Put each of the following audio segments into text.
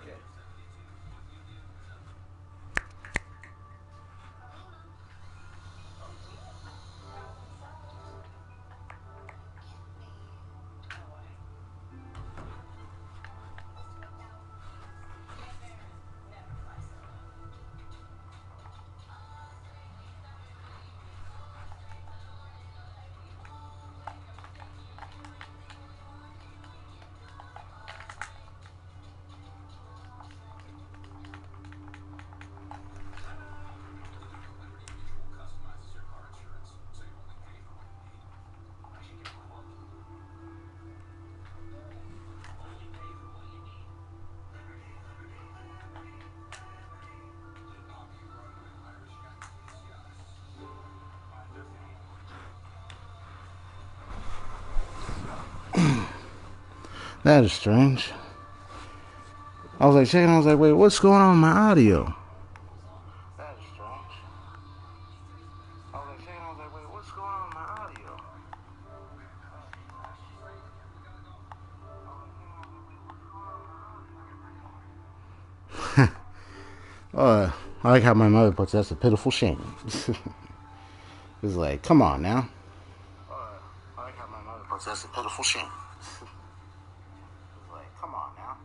Okay. That is strange. I was like checking, I was like, wait, what's going on with my audio? That is strange. I was like checking, I was like, wait, what's going on with my audio? I like how my mother puts that's a pitiful shame. It's like, come on now. I like how my mother puts that's a pitiful shame. Come on now.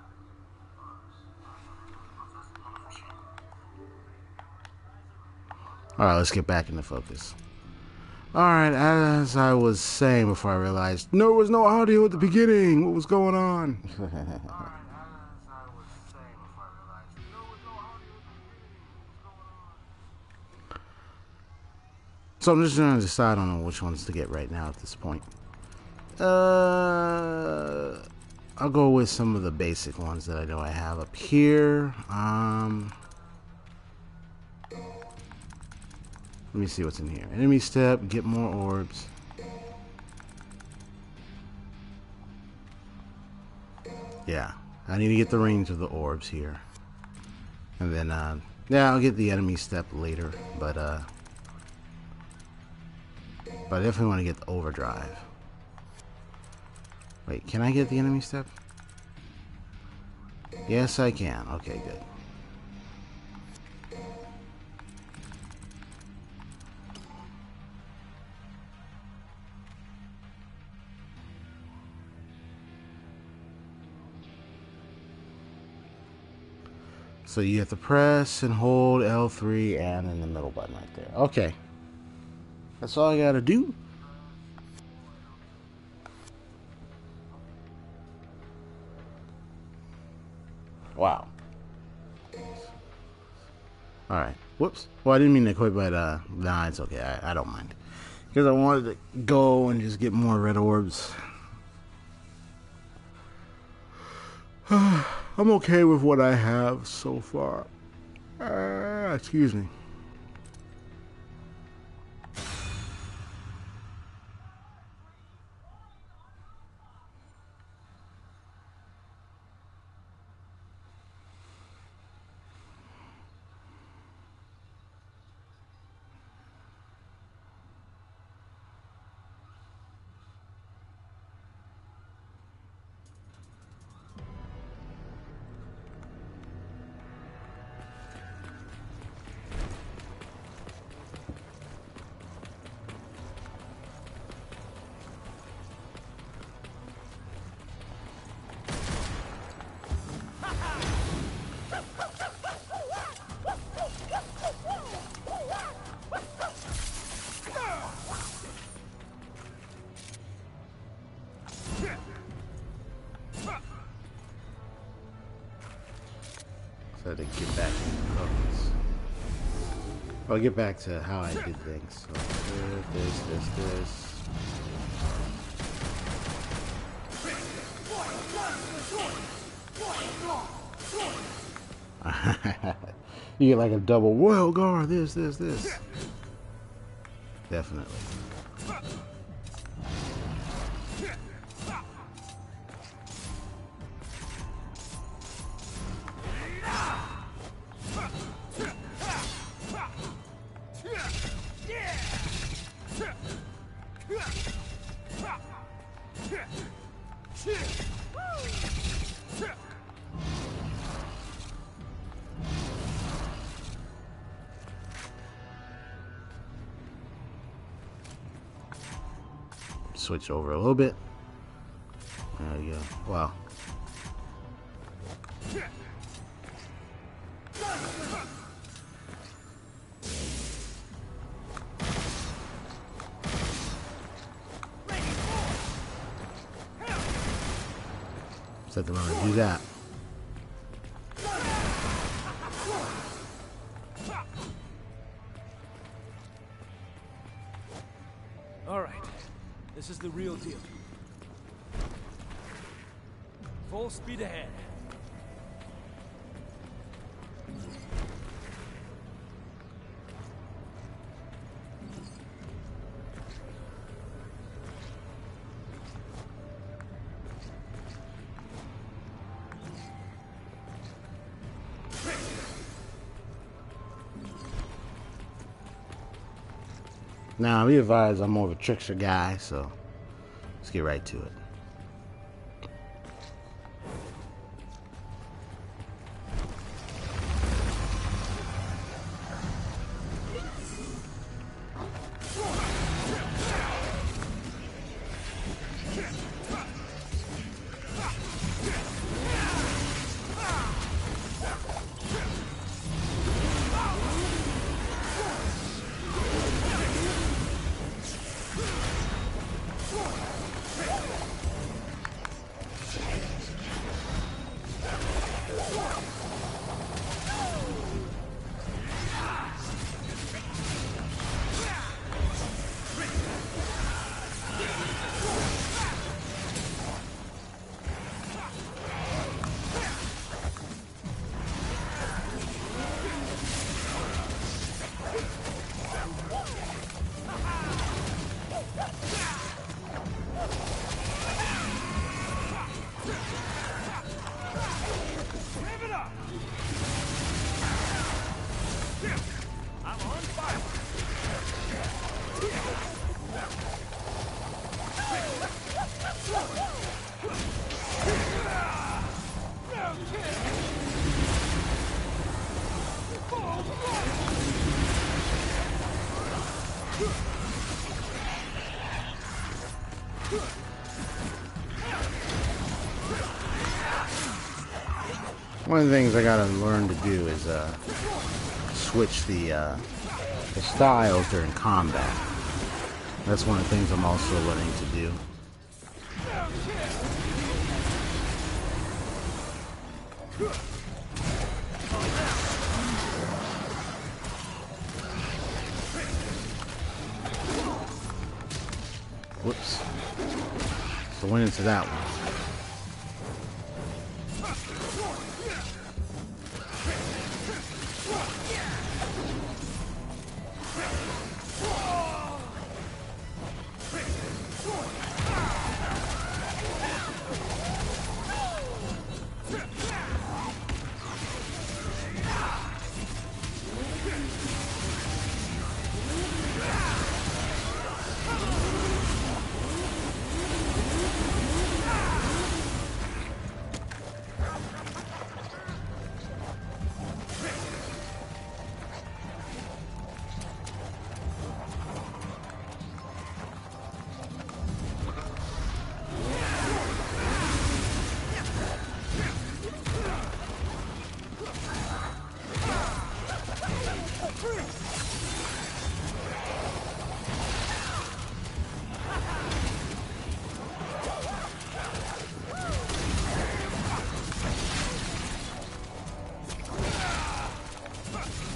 Alright, let's get back into focus. Alright, as I was saying before I realized there was no audio at the beginning. What was going on? So I'm just trying to decide on which ones to get right now at this point. I'll go with some of the basic ones that I know I have up here. Let me see what's in here. Enemy step, get more orbs. Yeah, I need to get the range of the orbs here. And then, yeah, I'll get the enemy step later. But I definitely want to get the overdrive. Wait, can I get the enemy step? Yes, I can. Okay, good. So you have to press and hold L3 and in the middle button right there. Okay. That's all I gotta do. Wow. Alright. Whoops. Well, I didn't mean to quit, but nah, it's okay. I don't mind. Because I wanted to go and just get more red orbs. I'm okay with what I have so far. Excuse me. So to get back into focus. I'll get back to how I did things. So this. You get like a double royal guard, this. Definitely. switch over a little bit. There we go. Wow. Set them on to do that. All right, this is the real deal. Full speed ahead. Now, be advised, I'm more of a trickster guy, so let's get right to it. One of the things I gotta learn to do is switch the styles during combat. That's one of the things I'm also learning to do. Whoops. So went into that one.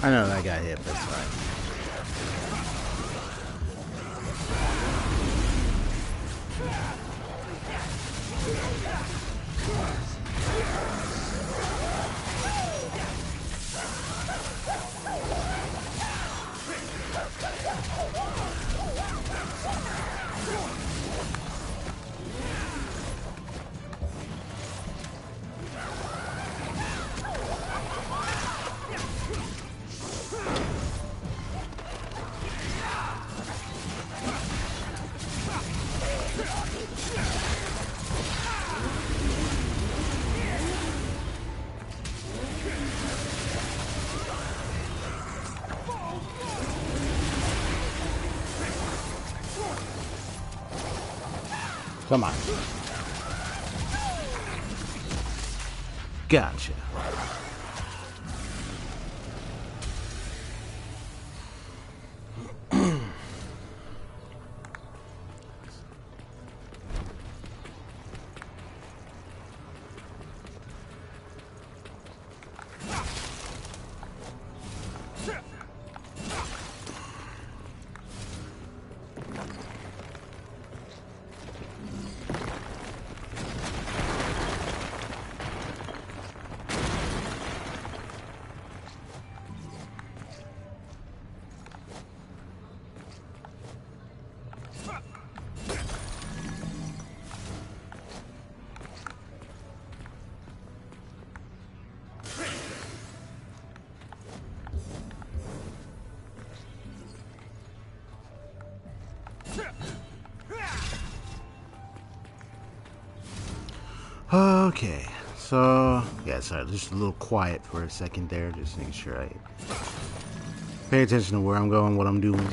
I know that got hit, that's right. Come on. Gotcha. Okay, so yeah, sorry, just a little quiet for a second there, just making sure I pay attention to where I'm going, what I'm doing.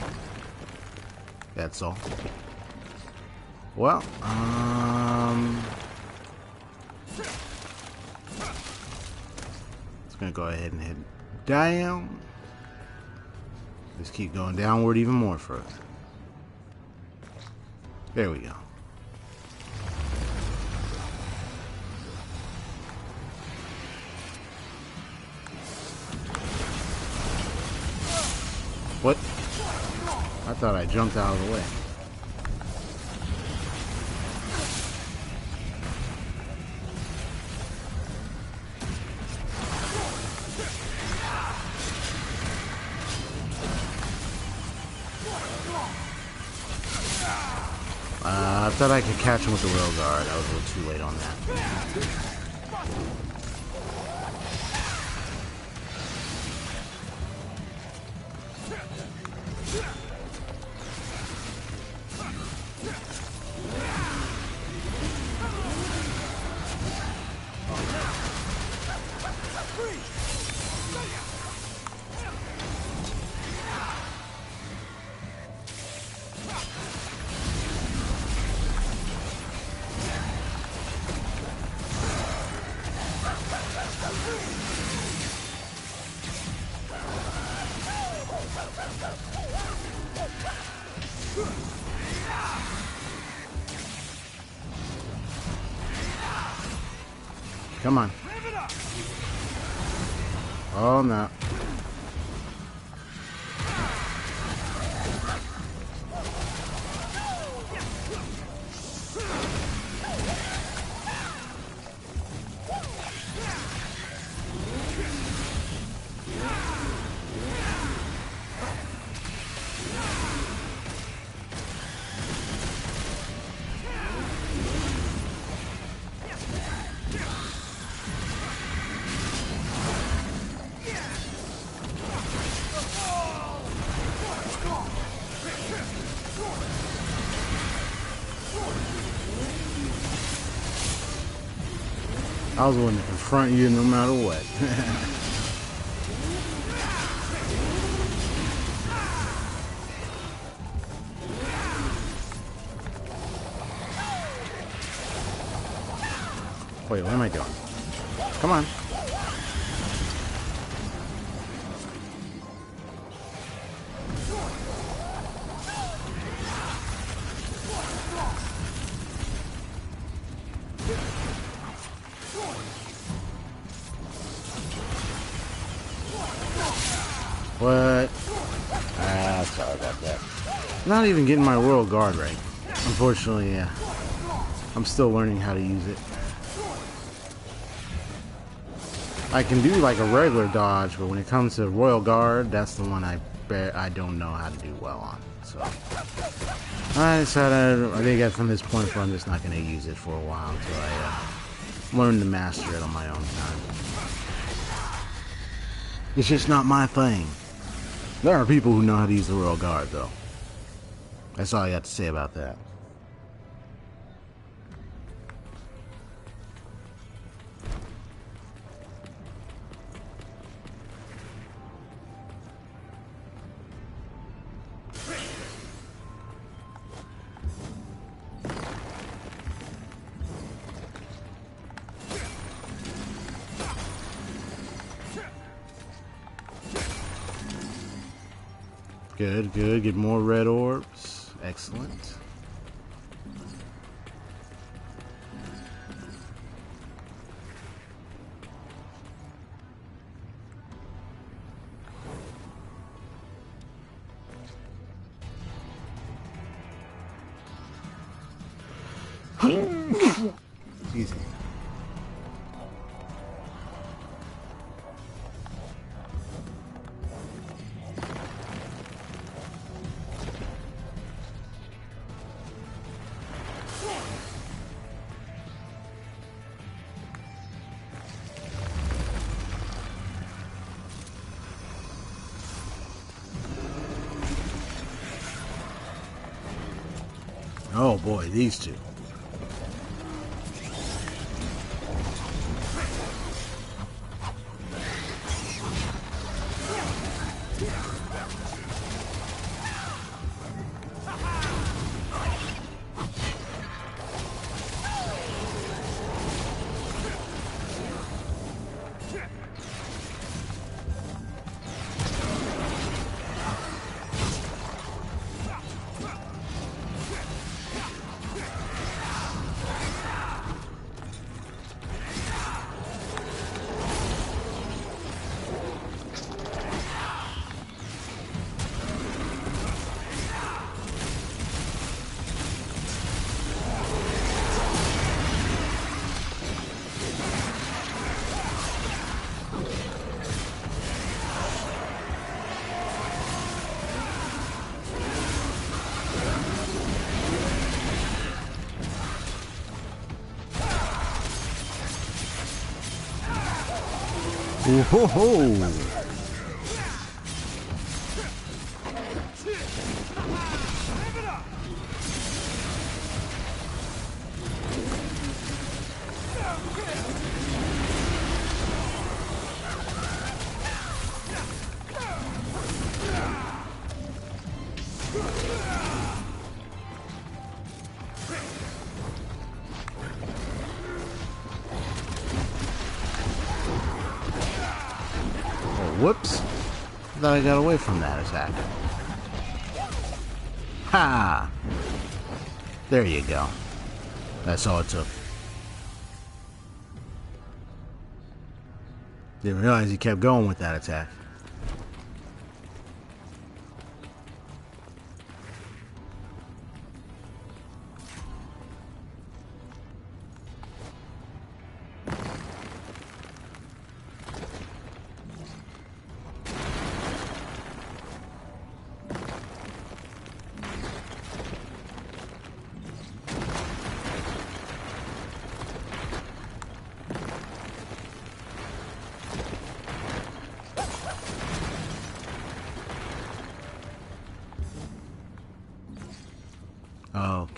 That's all. Well, it's gonna go ahead and head down. Just keep going downward even more further. There we go. What? I thought I jumped out of the way. I thought I could catch him with the rail guard. I was a little too late on that. Come on. Oh no. I was willing to confront you no matter what. Wait, what am I doing? Come on. What? Sorry about that. Not even getting my royal guard right. Unfortunately, yeah. I'm still learning how to use it. I can do like a regular dodge, but when it comes to royal guard, that's the one I don't know how to do well on. So I decided, I think from this point forward, I'm just not going to use it for a while until I learn to master it on my own time. It's just not my thing. There are people who know how to use the royal guard, though. That's all I got to say about that. Good, good. Get more red orbs. Excellent. Easy. Oh boy, these two. Whoa! Whoops. I thought I got away from that attack. Ha! There you go. That's all it took. Didn't realize he kept going with that attack.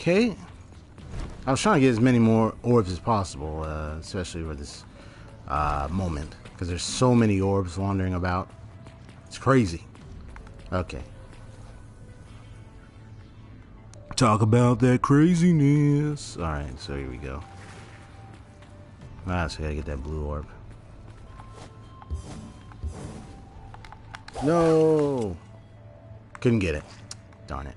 Okay. I was trying to get as many more orbs as possible, especially for this moment, because there's so many orbs wandering about. It's crazy. Okay. Talk about that craziness. Alright, so here we go. So I gotta get that blue orb. No! Couldn't get it. Darn it.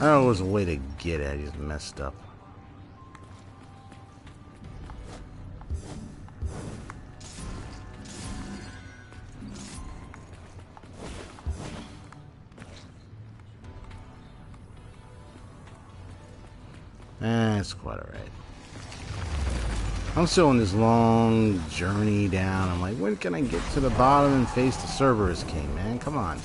I know there was a way to get it, I just messed up. That's quite alright. I'm still on this long journey down. I'm like, when can I get to the bottom and face the Cerberus King, man? Come on.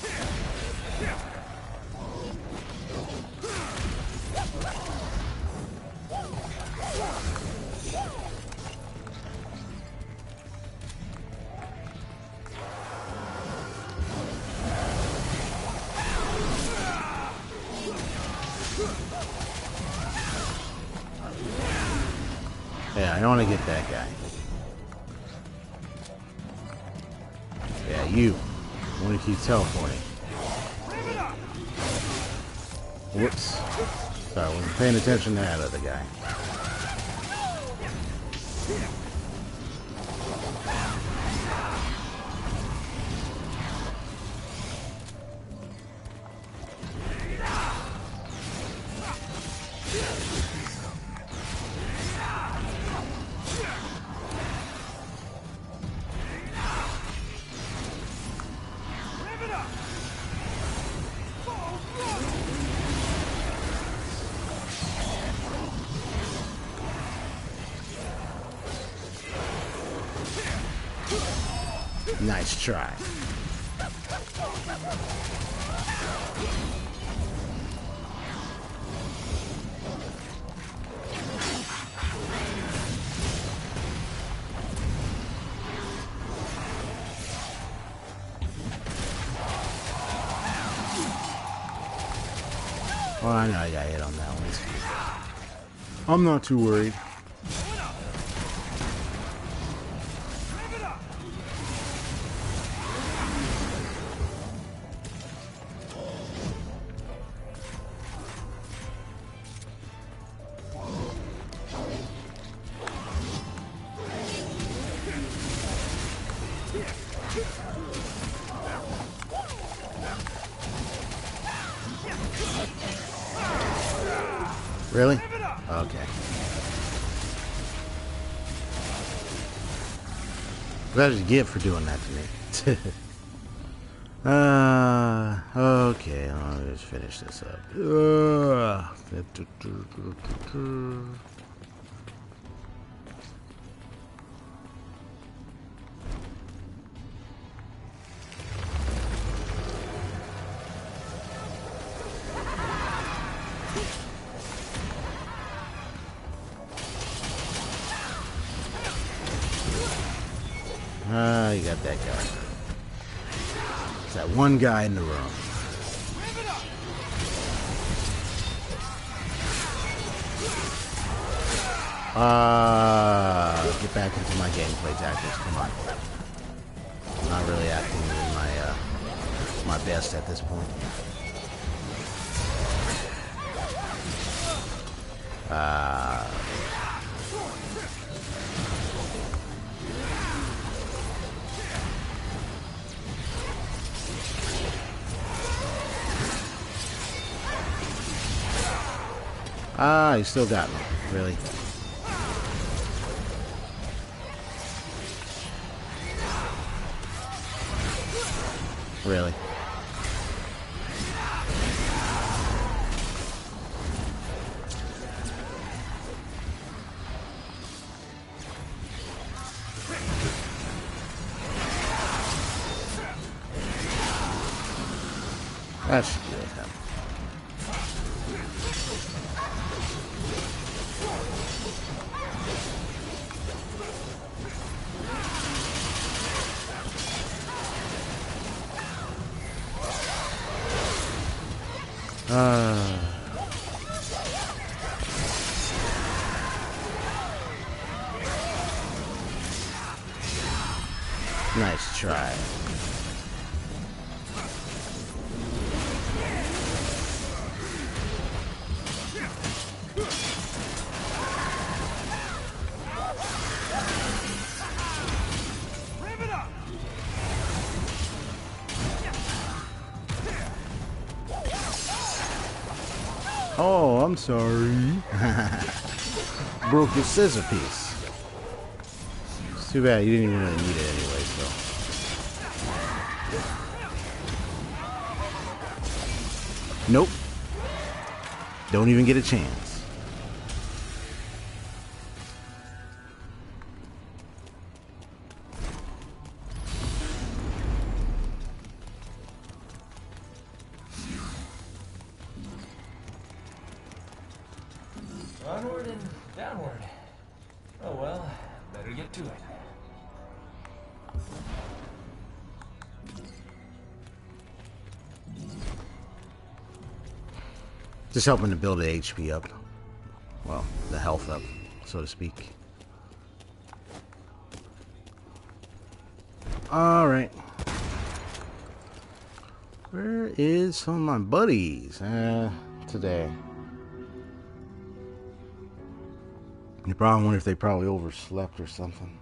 Yeah, I don't want to get that guy. Yeah, you. I want to keep teleporting. Whoops. Sorry, I wasn't paying attention to that other guy. Nice try. Well, I know I got hit on that one. I'm not too worried. Really? Okay. What did you get for doing that to me? Okay, I'll just finish this up. You got that guy. It's that one guy in the room. Get back into my gameplay tactics. Come on. I'm not really acting in my best at this point. You still got me. Really? Really? That should be okay. Nice try. Oh, I'm sorry. Broke your scissor piece. It's too bad you didn't even really need it anyway, so. Nope. Don't even get a chance. Onward and downward. Oh well, better get to it. Just helping to build the HP up. Well, the health up, so to speak. Alright. Where is some of my buddies today? You probably wonder if they probably overslept or something.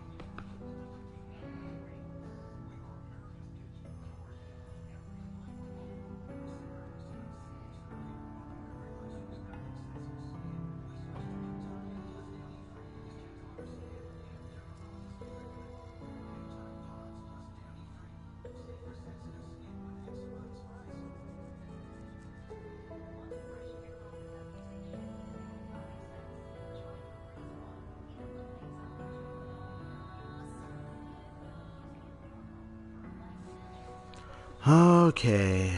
Okay.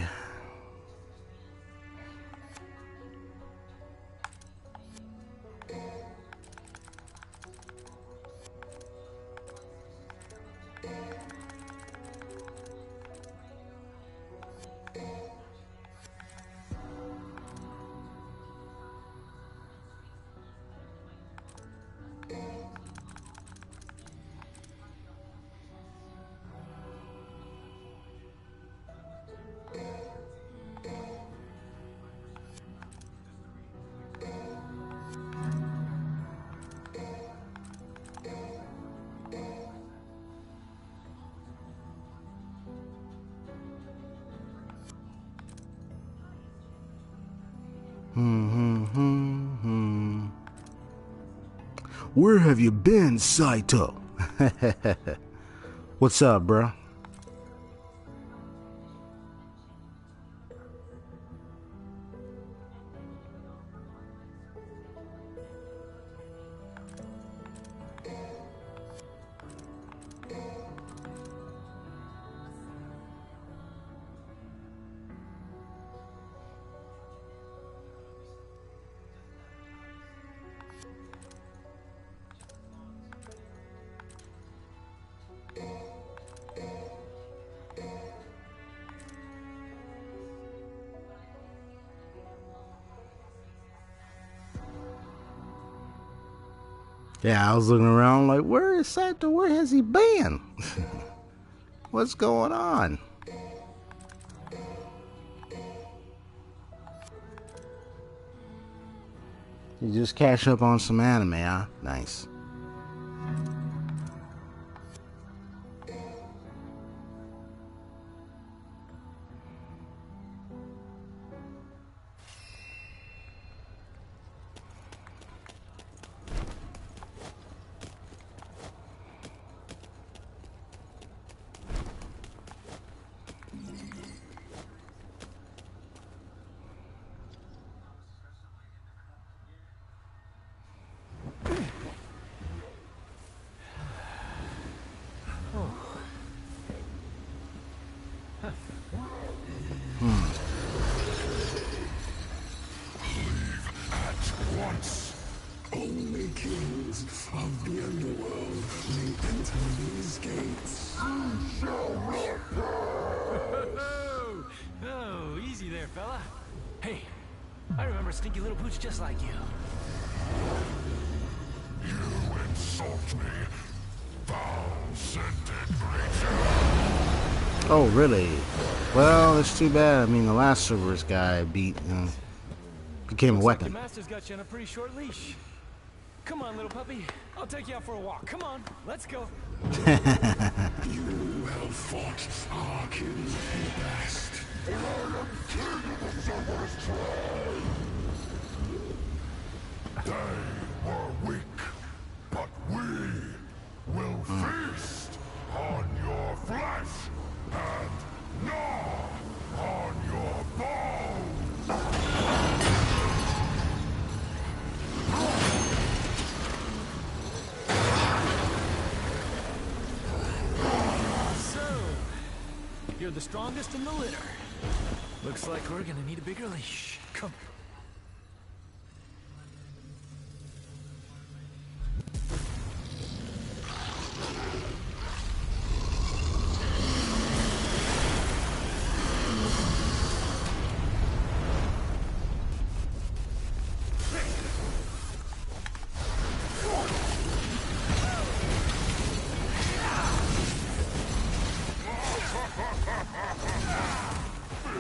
Where have you been, Saito? What's up, bro? Yeah, I was looking around like, where is Saito? Where has he been? What's going on? You just catch up on some anime, huh? Nice. Only kings of the underworld may enter these gates. You shall not pass! Oh, easy there, fella. Hey, I remember a stinky little pooch just like you. You insult me, foul-scented creature! Oh, really? Well, it's too bad. I mean, the last Cerberus guy beat, became a weapon. Your master's got you on a pretty short leash. Come on, little puppy. I'll take you out for a walk. Come on, let's go. You have fought our kin in the past. And I am king of the Cerberus tribe. They were weak, but we will feast on your flesh and gnaw on your bones. You're the strongest in the litter. Looks like we're gonna need a bigger leash. Come.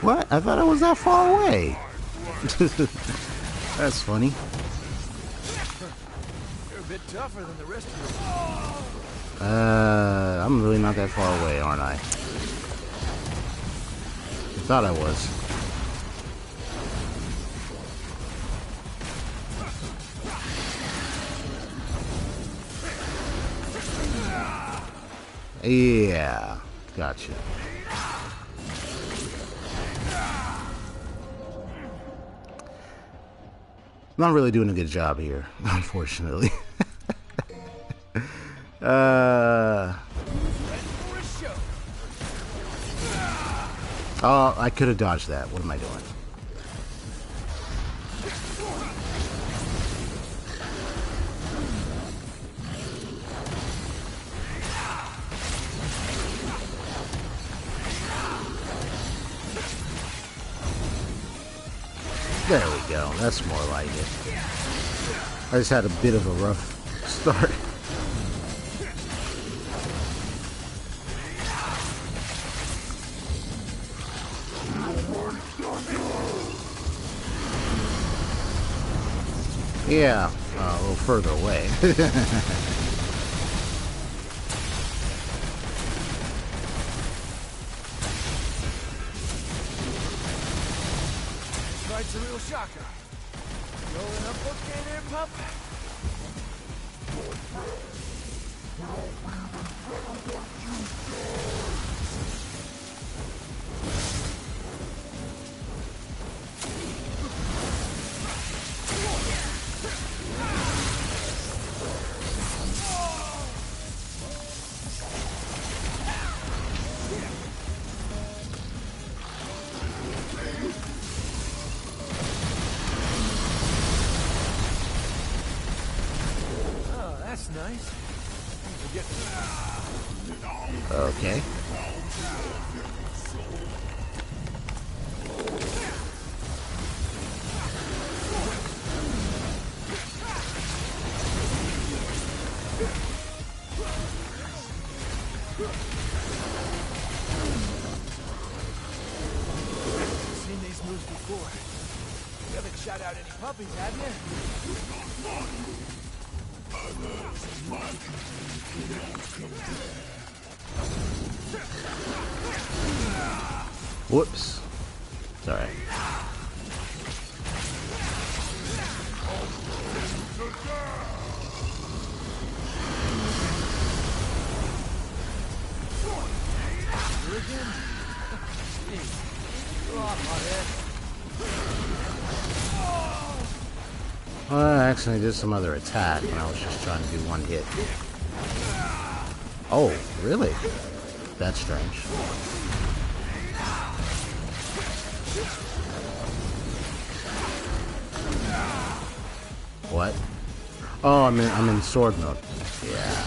What? I thought I was that far away. That's funny. You're a bit tougher than the rest of you. I'm really not that far away, aren't I? I thought I was. Yeah, gotcha. I'm not really doing a good job here, unfortunately. Oh, I could have dodged that. What am I doing? There we go. That's more like it. I just had a bit of a rough start. Yeah, a little further away. It's a real shocker. Rolling up okay there, pup? Nice. Okay. Seen these moves before. You haven't shot out any puppies, have you? Whoops. Sorry. Well, I accidentally did some other attack when I was just trying to do one hit. Oh, really? That's strange. What? Oh, I'm in sword mode. Yeah.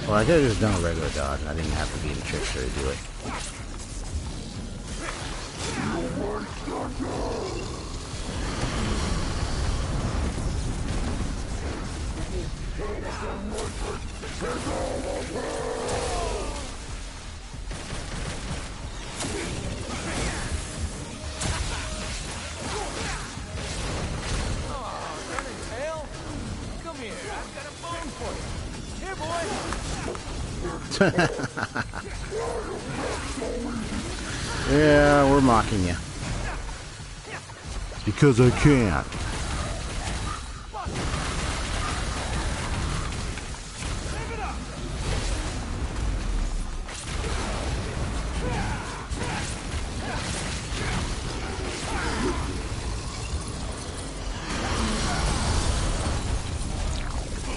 Well, I could have just done a regular dodge. I didn't have to be the trickster to do it. Yeah, we're mocking you. It's because I can't.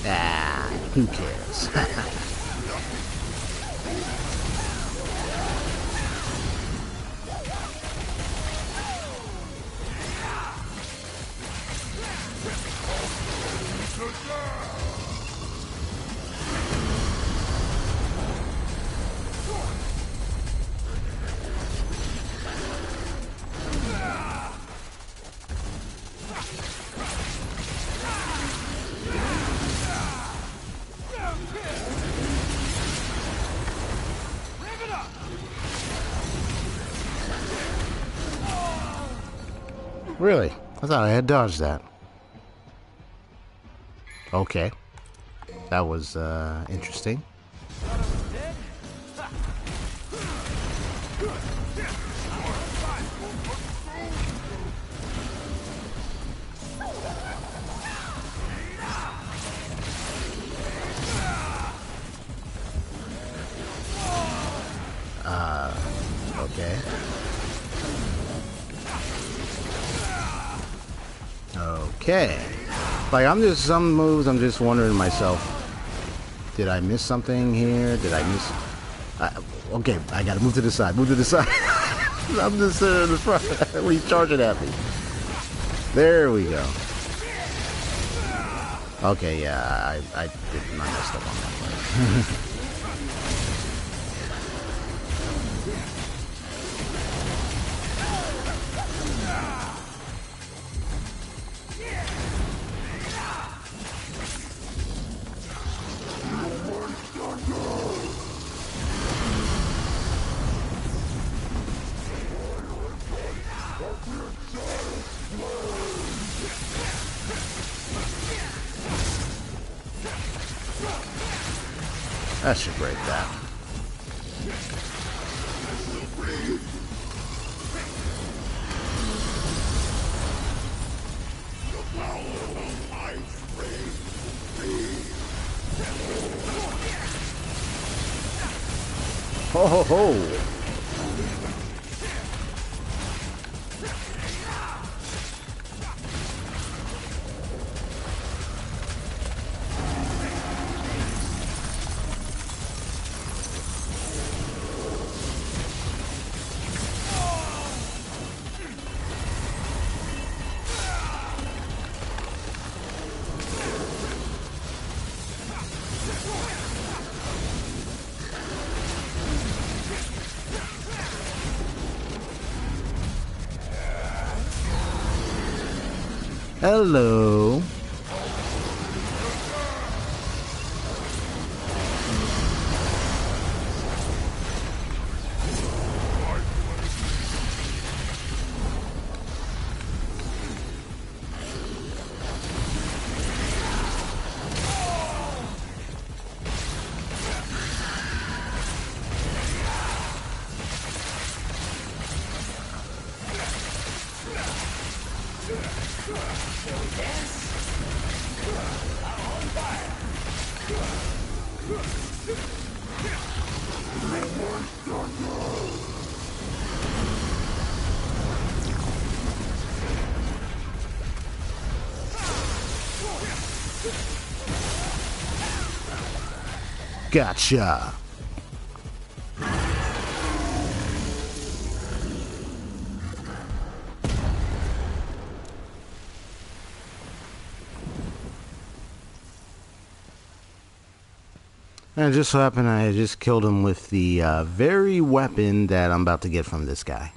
Ah, who cares? Really? I thought I had dodged that. Okay. That was interesting. Okay. Okay. Like, some moves, I'm just wondering to myself, did I miss something here? Did I miss... okay, I gotta move to the side. Move to the side. I'm just sitting in the front when he's charging at me. There we go. Okay, yeah, I messed up on that one. That should break that. Ho ho ho! Hello. Gotcha. And it just so happened I just killed him with the very weapon that I'm about to get from this guy.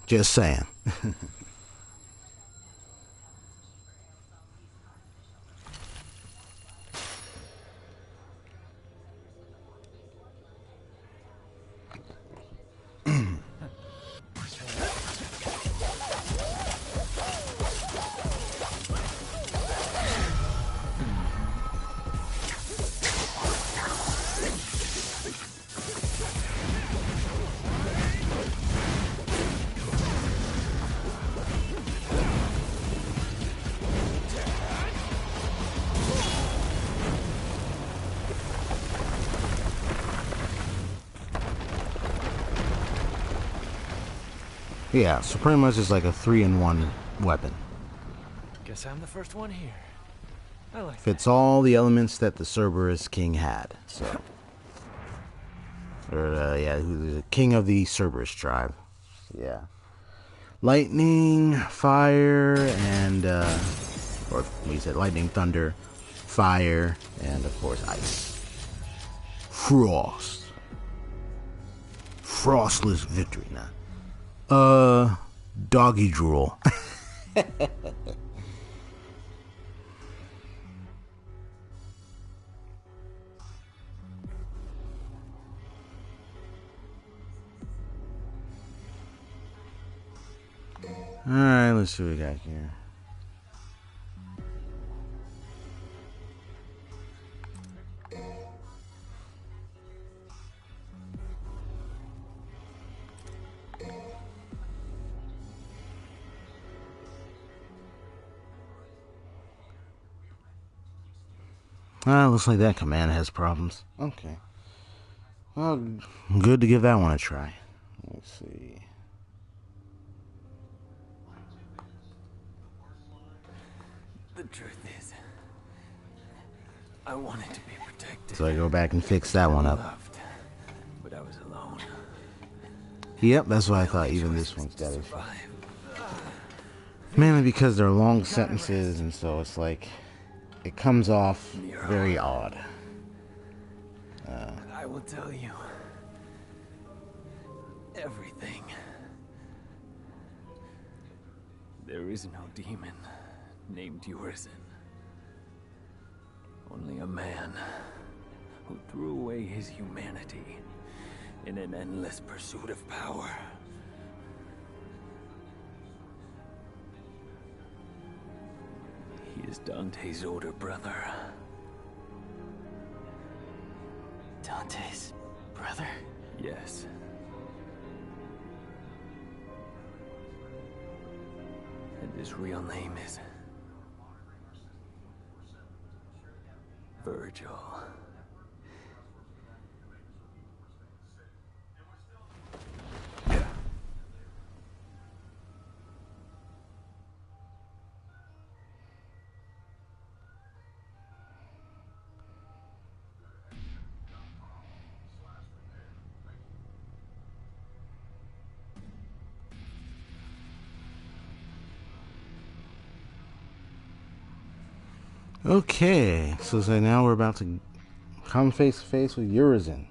Just saying. Yeah, so pretty much it's like a 3-in-1 weapon. Guess I'm the first one here. I like Fits all the elements that the Cerberus King had. So, or yeah, who's the king of the Cerberus tribe? Yeah, lightning, fire, and or we said lightning, thunder, fire, and of course ice. Frost. Frostless victory now. Doggy drool. Alright, let's see what we got here. Looks like that command has problems. Okay. Well, good to give that one a try. Let's see. The truth is, I wanted to be protected. So I go back and fix that one up. Loved, but I was alone. Yep, that's what I thought. Even this one's got issues. Mainly because they're long sentences, and so it's like it comes off very odd. I will tell you everything. There is no demon named Urizen. Only a man who threw away his humanity in an endless pursuit of power. He is Dante's older brother. Dante's brother? Yes. And his real name is Virgil. Okay, so now we're about to come face to face with Urizen.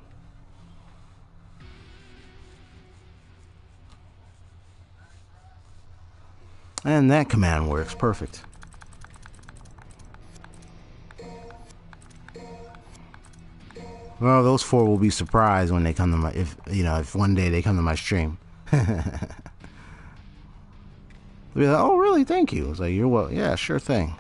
And that command works perfect. Well, those four will be surprised when they come to my, if one day they come to my stream. They'll be like, oh really, thank you. It's like, you're well, yeah, sure thing.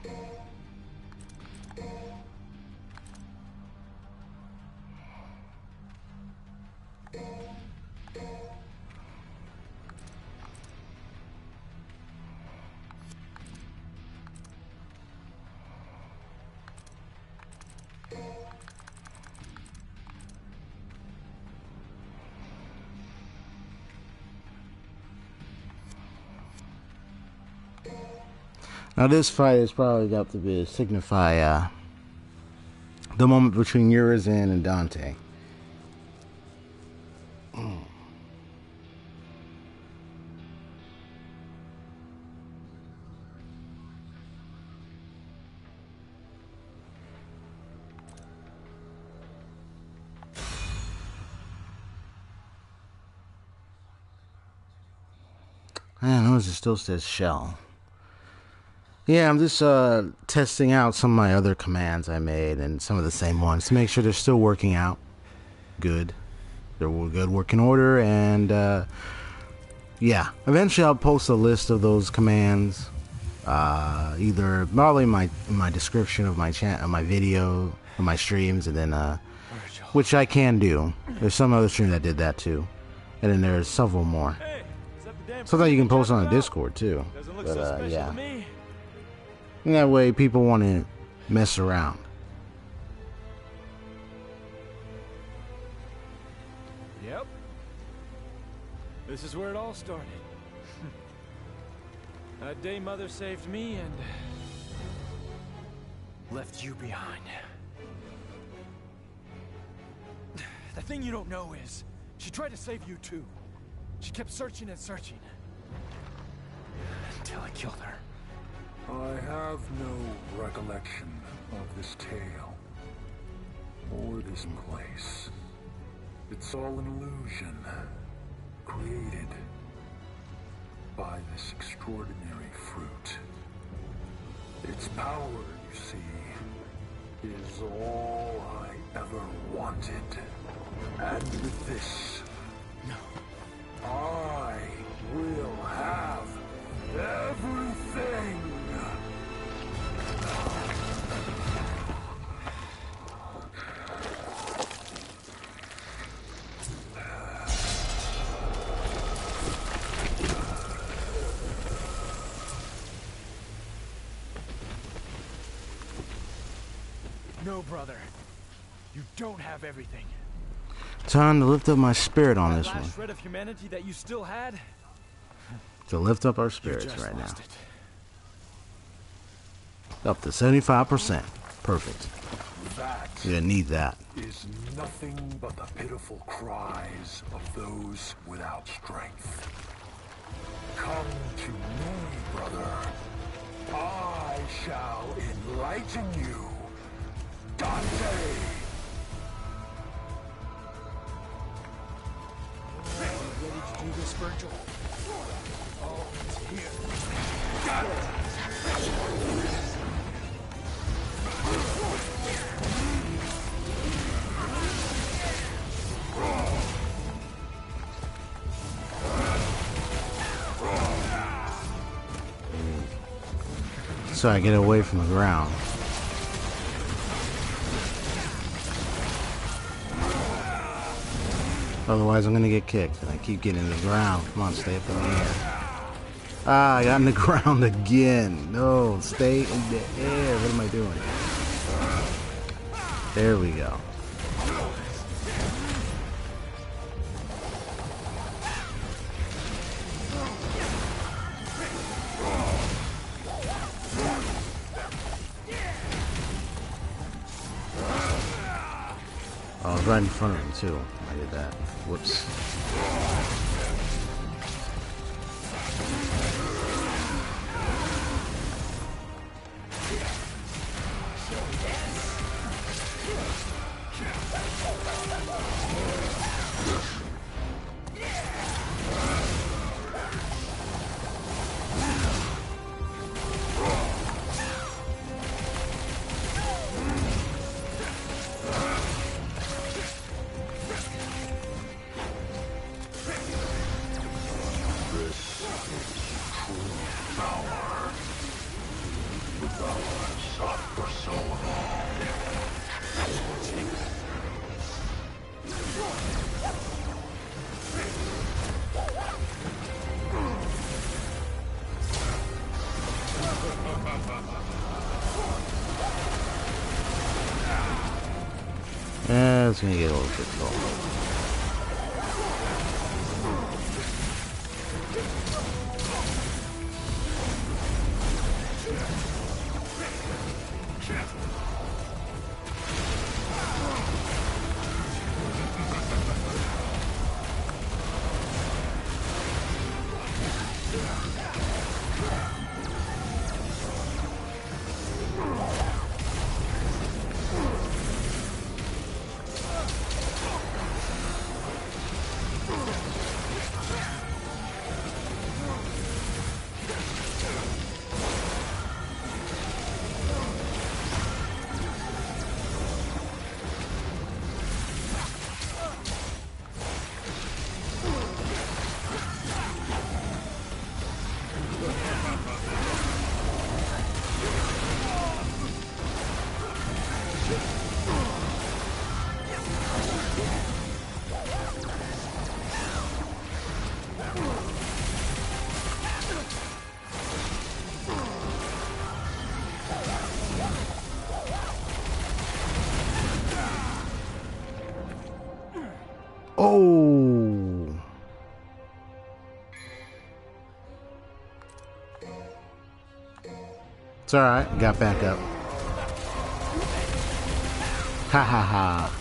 Now this fight is probably got to be signify the moment between Urizen and Dante. Man, notice it still says shell. Yeah, I'm just testing out some of my other commands I made and some of the same ones to make sure they're still working out good. They're good working order, and yeah, eventually I'll post a list of those commands, either probably in my description of my my video, of my streams, and then which I can do. There's some other stream that did that too, and then there's several more. Something you can post on the Discord too. But yeah. And that way people want to mess around. Yep. This is where it all started. That day Mother saved me and left you behind. The thing you don't know is, she tried to save you too. She kept searching and searching. Until I killed her. I have no recollection of this tale, or this place. It's all an illusion, created by this extraordinary fruit. Its power, you see, is all I ever wanted. And with this, I will have everything! No, brother. You don't have everything. Time to lift up my spirit on this one. Last shred of humanity that you still had? To lift up our spirits right now. It. Up to 75%. Perfect. That You're gonna need that. is nothing but the pitiful cries of those without strength. Come to me, brother. I shall enlighten you. Dante! Ready to do this, Virgil? Oh, it's here. Got it! So I get away from the ground. Otherwise I'm gonna get kicked and I keep getting in the ground. Come on, stay up in the air. Ah, I got in the ground again. No, stay in the air. What am I doing? There we go. Oh, I was right in front of him too. I did that. Whoops. Yeah, it's gonna get a little difficult. Oh! It's alright, got back up. Ha ha ha.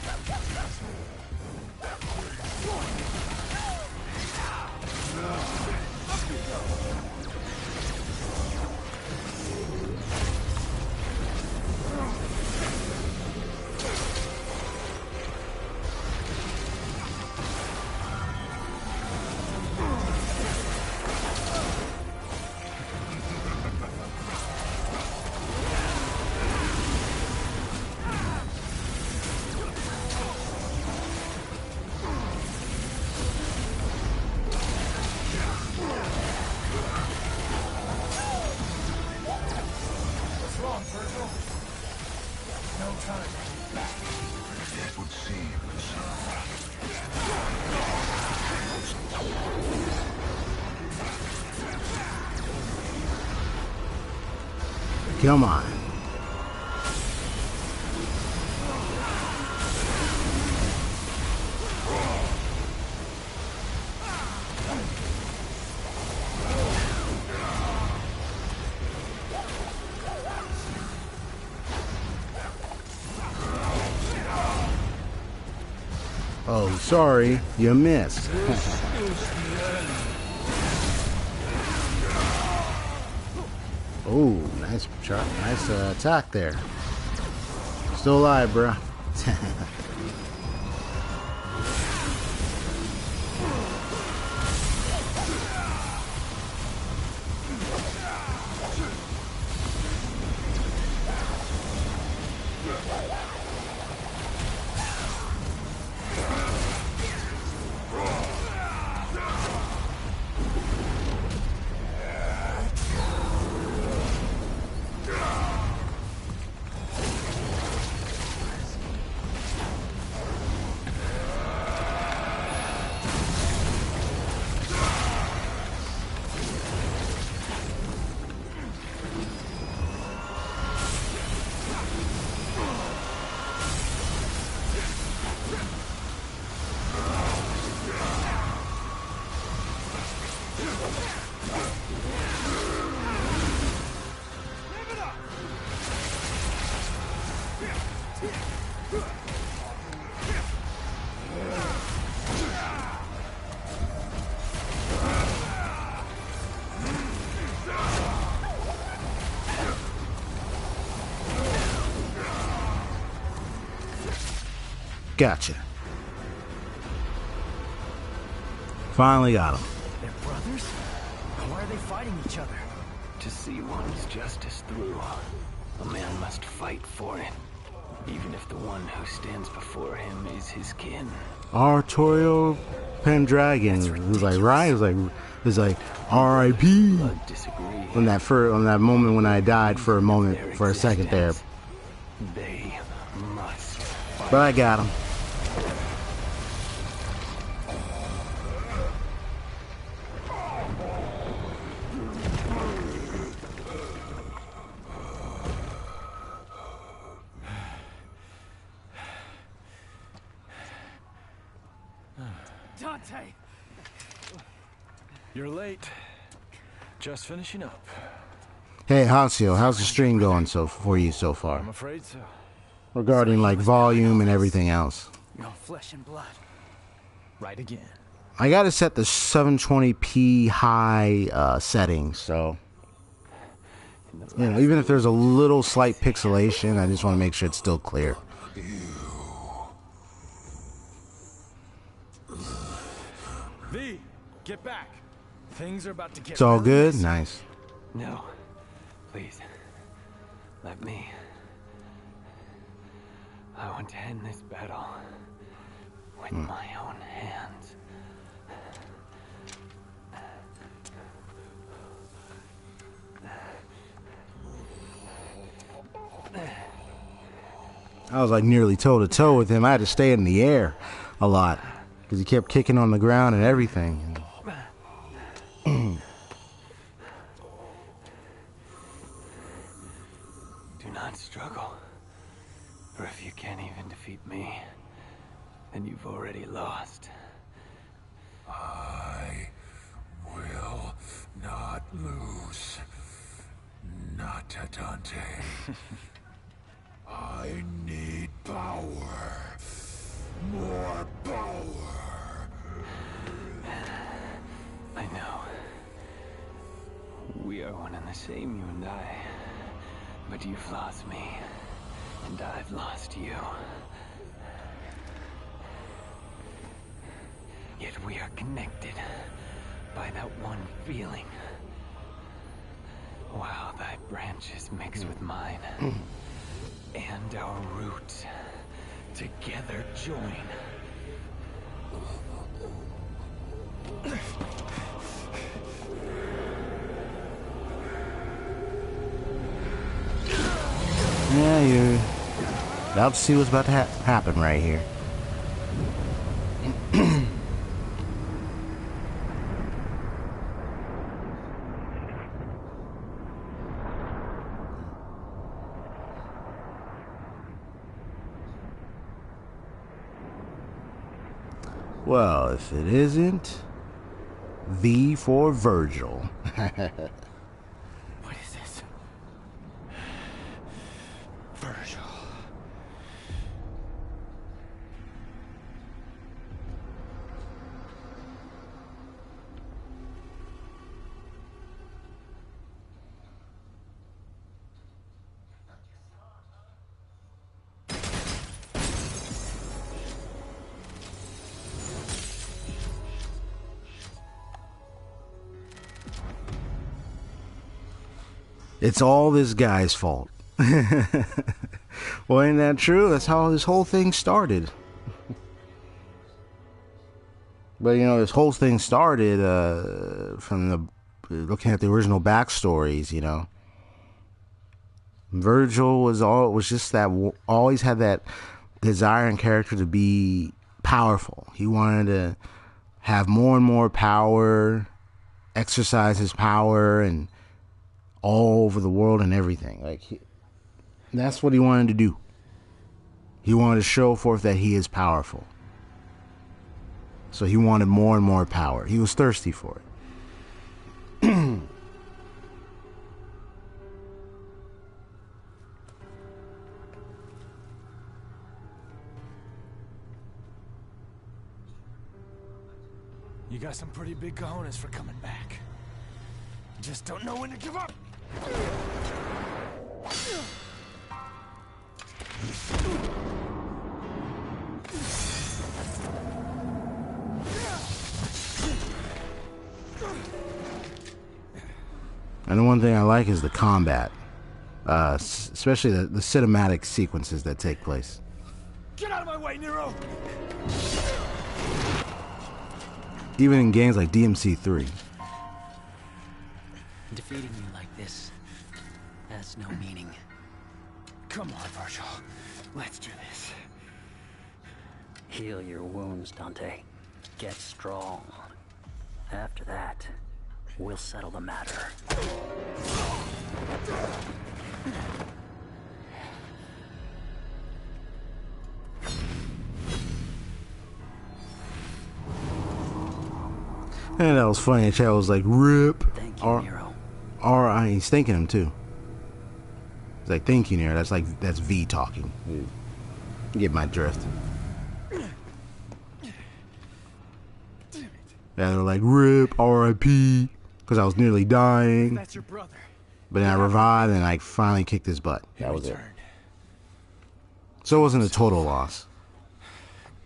Come on. Oh, sorry, you missed. Oh, nice attack there. Still alive, bruh. Gotcha. Finally got him. They're brothers? Why are they fighting each other? To see one's justice through, a man must fight for it, even if the one who stands before him is his kin. Artorial Pendragon was like, right? It was like R.I.P. On that moment when I died for a moment, for a second there. They must fight. But I got him. Dante! You're late. Just finishing up. Hey, Hansio, how's the stream going for you so far? I'm afraid so. Regarding like volume and everything else. No flesh and blood. Right again. I gotta set the 720p high setting, so you know, even if there's a little slight pixelation, I just want to make sure it's still clear. V, get back. Things are about to get. It's all good? messy. Nice. No. Please. Let me. I want to end this battle with my own hands. I was like nearly toe to toe with him. I had to stay in the air a lot because he kept kicking on the ground and everything. Do not struggle. For if you can't even defeat me, then you've already lost. I will not lose. Not to Dante. I need power. More power. I know. We are one and the same, you and I. But you've lost me, and I've lost you. Yet we are connected by that one feeling. While thy branches mix with mine, and our roots together join. Yeah, you're about to see what's about to happen right here. Well, if it isn't V for Virgil. What is this? Virgil. It's all this guy's fault. Well, ain't that true? That's how this whole thing started. But you know, this whole thing started from the looking at the original backstories. You know, Virgil was just that, always had that desire and character to be powerful. He wanted to have more and more power, exercise his power, and all over the world and everything. Like that's what he wanted to do. He wanted to show forth that he is powerful. So he wanted more and more power. He was thirsty for it. You got some pretty big cojones for coming back. You just don't know when to give up. And the one thing I like is the combat, especially the cinematic sequences that take place. Get out of my way, Nero! Even in games like DMC3. Defeating you like this has no meaning. Come on, Virgil. Let's do this. Heal your wounds, Dante. Get strong. After that, we'll settle the matter. And that was funny. Chad was like, "Rip." Thank you, Nero. Or he's thanking him too. He's like, "Thank you, Nero." That's V talking. You get my drift. Yeah, they're like, "Rip, R.I.P." Because I was nearly dying. That's your brother. But then I revived and I finally kicked his butt. That was it. So it wasn't a total loss.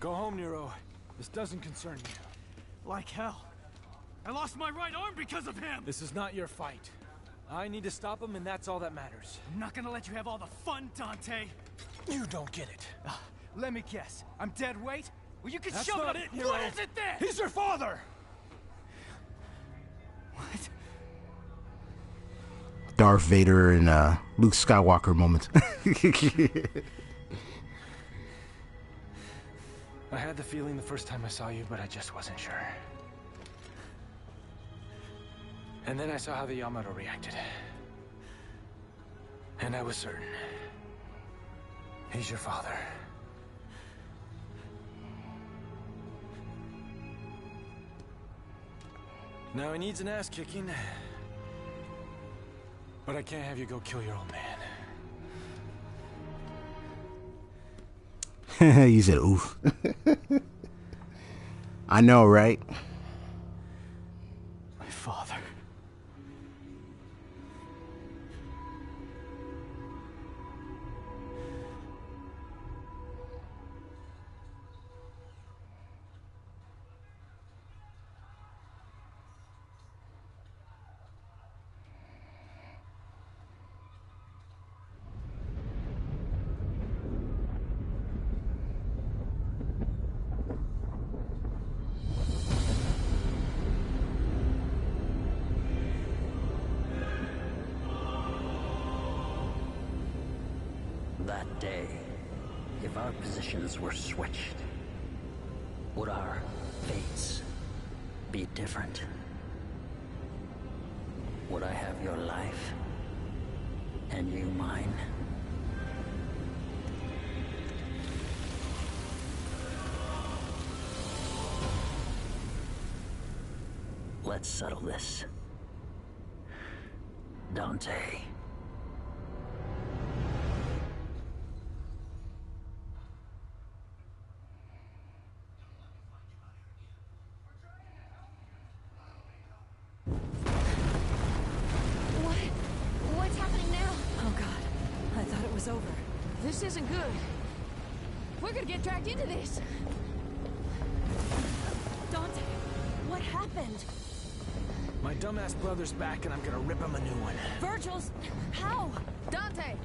Go home, Nero. This doesn't concern you. Like hell. I lost my right arm because of him! This is not your fight. I need to stop him, and that's all that matters. I'm not gonna let you have all the fun, Dante! You don't get it. Let me guess. I'm dead weight? Well, you can show it, Nero. What is it then? He's your father! What? Darth Vader and Luke Skywalker moment. I had the feeling the first time I saw you, but I just wasn't sure. And then I saw how the Yamato reacted. And I was certain. He's your father. Now he needs an ass kicking. But I can't have you go kill your old man. You said oof. I know, right? My father. That day, if our positions were switched, would our fates be different? Would I have your life and you mine? Let's settle this. Dante. What's happening now? Oh God, I thought it was over. This isn't good. We're gonna get dragged into this. Dante, what happened? My dumbass brother's back and I'm gonna rip him a new one. Virgil's... How? Dante!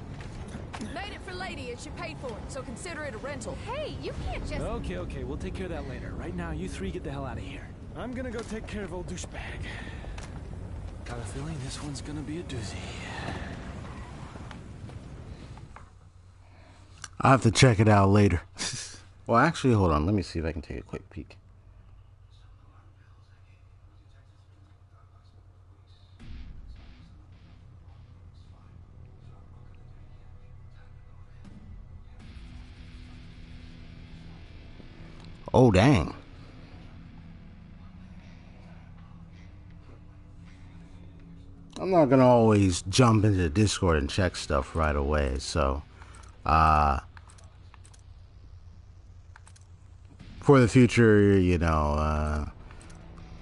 Made it for Lady and she paid for it, so consider it a rental. Hey, you can't just... Okay, we'll take care of that later. Right now, you three get the hell out of here. I'm gonna go take care of old douchebag. Got a feeling this one's gonna be a doozy. I'll have to check it out later. Well, actually, hold on. Let me see if I can take a quick peek. Oh, dang. I'm not going to always jump into Discord and check stuff right away. So, for the future, if you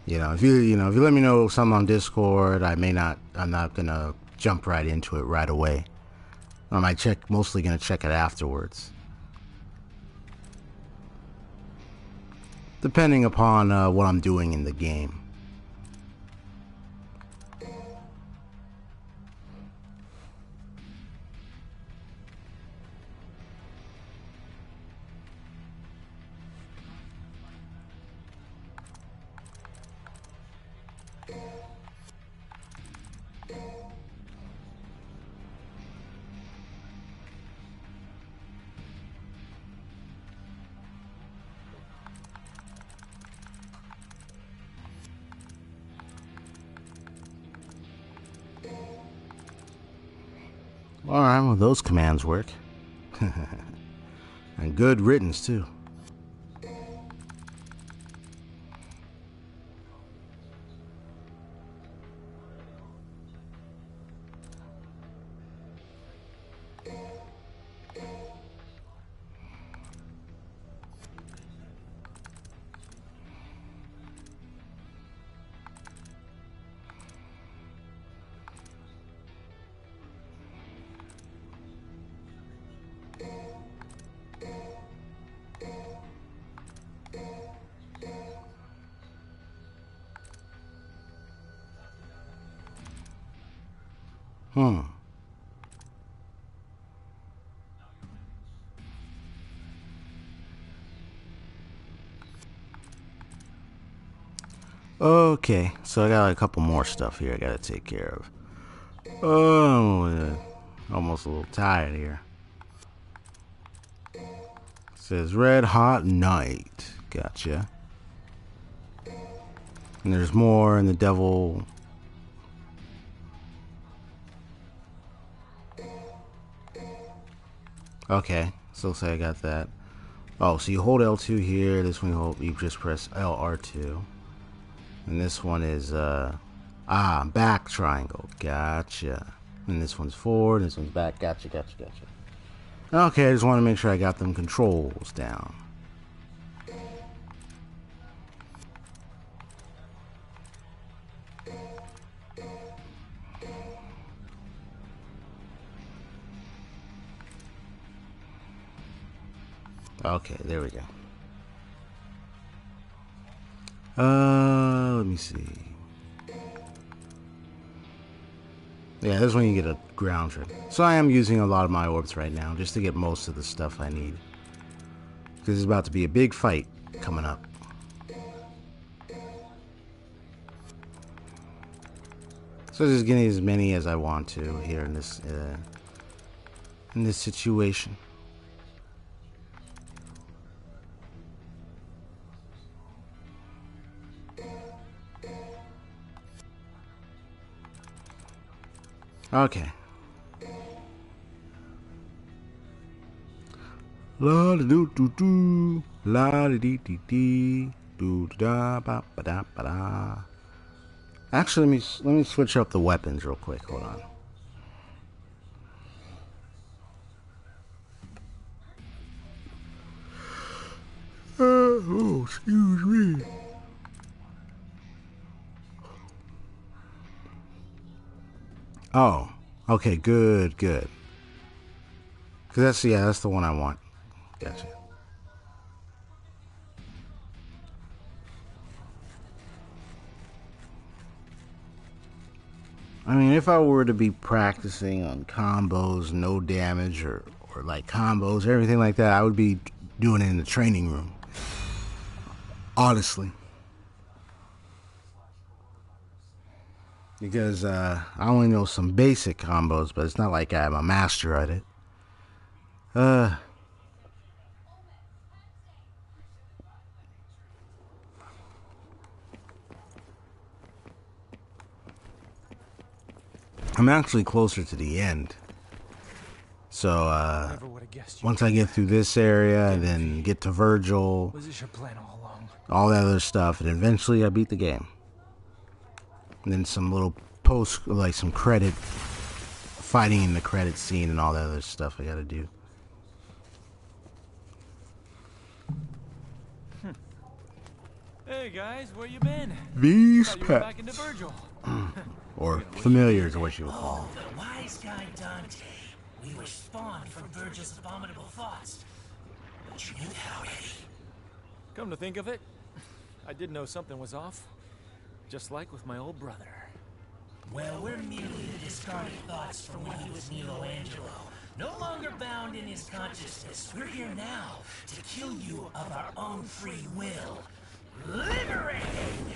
let me know something on Discord, I'm not going to jump right into it right away. I might mostly going to check it afterwards. Depending upon what I'm doing in the game. Alright, well, those commands work. And good riddance, too. Okay, so I got a couple more stuff here I gotta take care of. Oh, almost a little tired here. It says Red Hot Night. Gotcha. And there's more in the devil. Okay, so say I got that. Oh, so you hold L2 here. This one you just press LR2. And this one is back triangle. Gotcha. And this one's forward, this one's back. Gotcha. Okay, I just want to make sure I got them controls down. Okay, there we go. Let me see. Yeah, this is when you get a ground trip. So I am using a lot of my orbs right now just to get most of the stuff I need. Because there's about to be a big fight coming up. So just getting as many as I want to here in this situation. Okay. La da do do do, la da dee dee dee, do da ba ba da ba da. Actually, let me switch up the weapons real quick. Hold on. Oh, excuse me. Oh, okay, good. Cause that's the one I want. Gotcha. I mean, if I were to be practicing on combos, no damage, or like combos, everything like that, I would be doing it in the training room. Honestly. Because I only know some basic combos, but it's not like I'm a master at it. I'm actually closer to the end. So, once I get through this area and then get to Virgil, all that other stuff, and eventually I beat the game. And then some little post, like some credit, fighting in the credit scene and all that other stuff I gotta do. Hey guys, where you been? These pets. Back into Virgil. Or familiar is what you would call them. The wise guy Dante. We were spawned from Virgil's abominable thoughts. But you knew that already. Come to think of it, I did know something was off. Just like with my old brother. Well, we're merely the discarded thoughts from when he was Michelangelo. No longer bound in his consciousness. We're here now to kill you of our own free will. Liberating!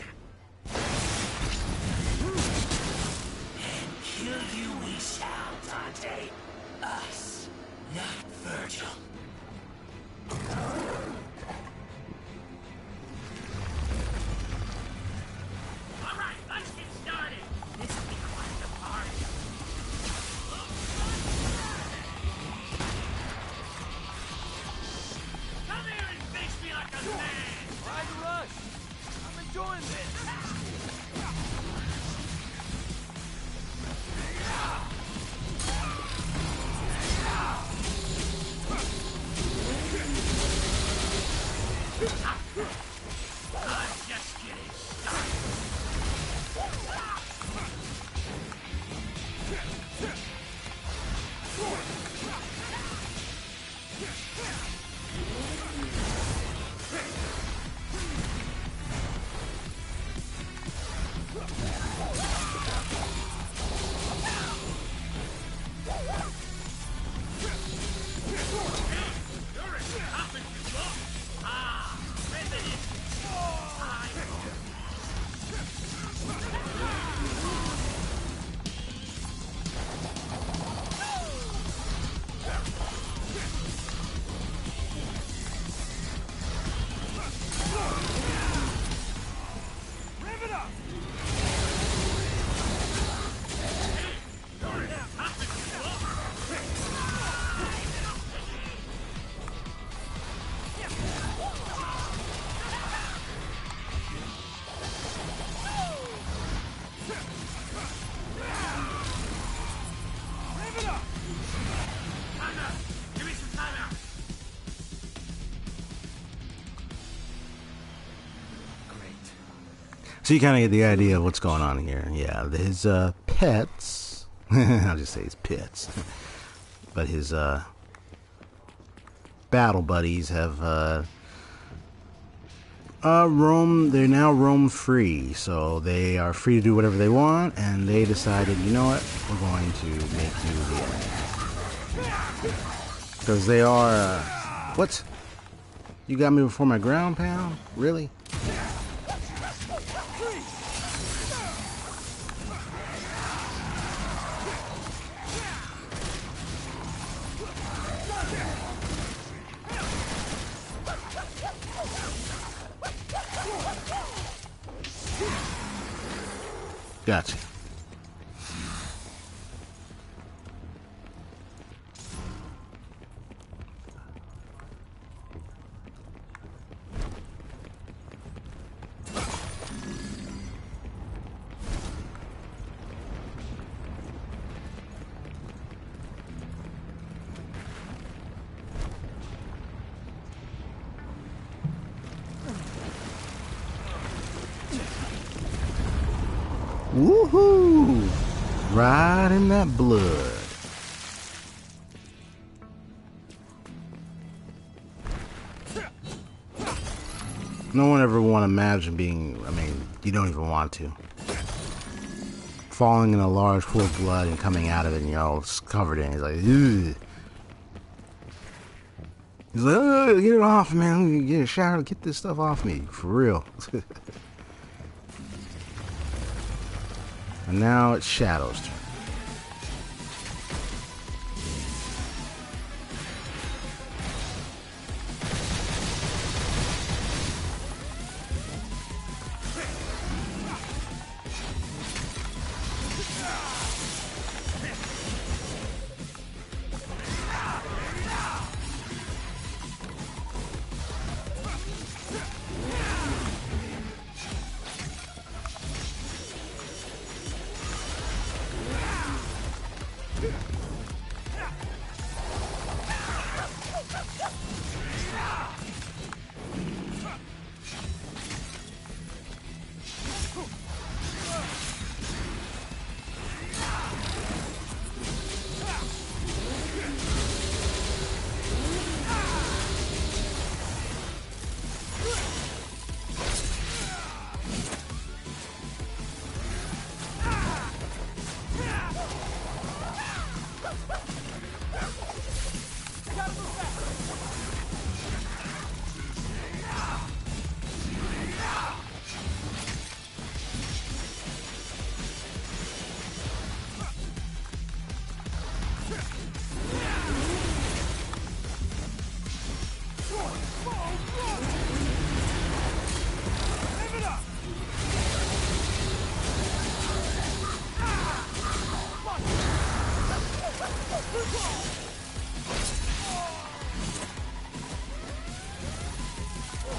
And kill you we shall, Dante. Us, not Virgil. Alright, let's get started. This will be quite the party. Come here and face me like a man. Why the rush? I'm enjoying this. I'm just getting started. So you kind of get the idea of what's going on here. Yeah, his pets, I'll just say his pets, but his battle buddies have they now roam free, so they are free to do whatever they want, and they decided, you know what, we're going to make you the enemy. Because they are, what? You got me before my ground pound? Really? Gotcha. Woohoo! Right in that blood. No one ever want to imagine being, I mean, you don't even want to. falling in a large pool of blood and coming out of it, and you know, it's covered in. He's like, ugh. He's like, oh, get it off, man. Get a shower, get this stuff off me, for real. And now it's Shadow's turn.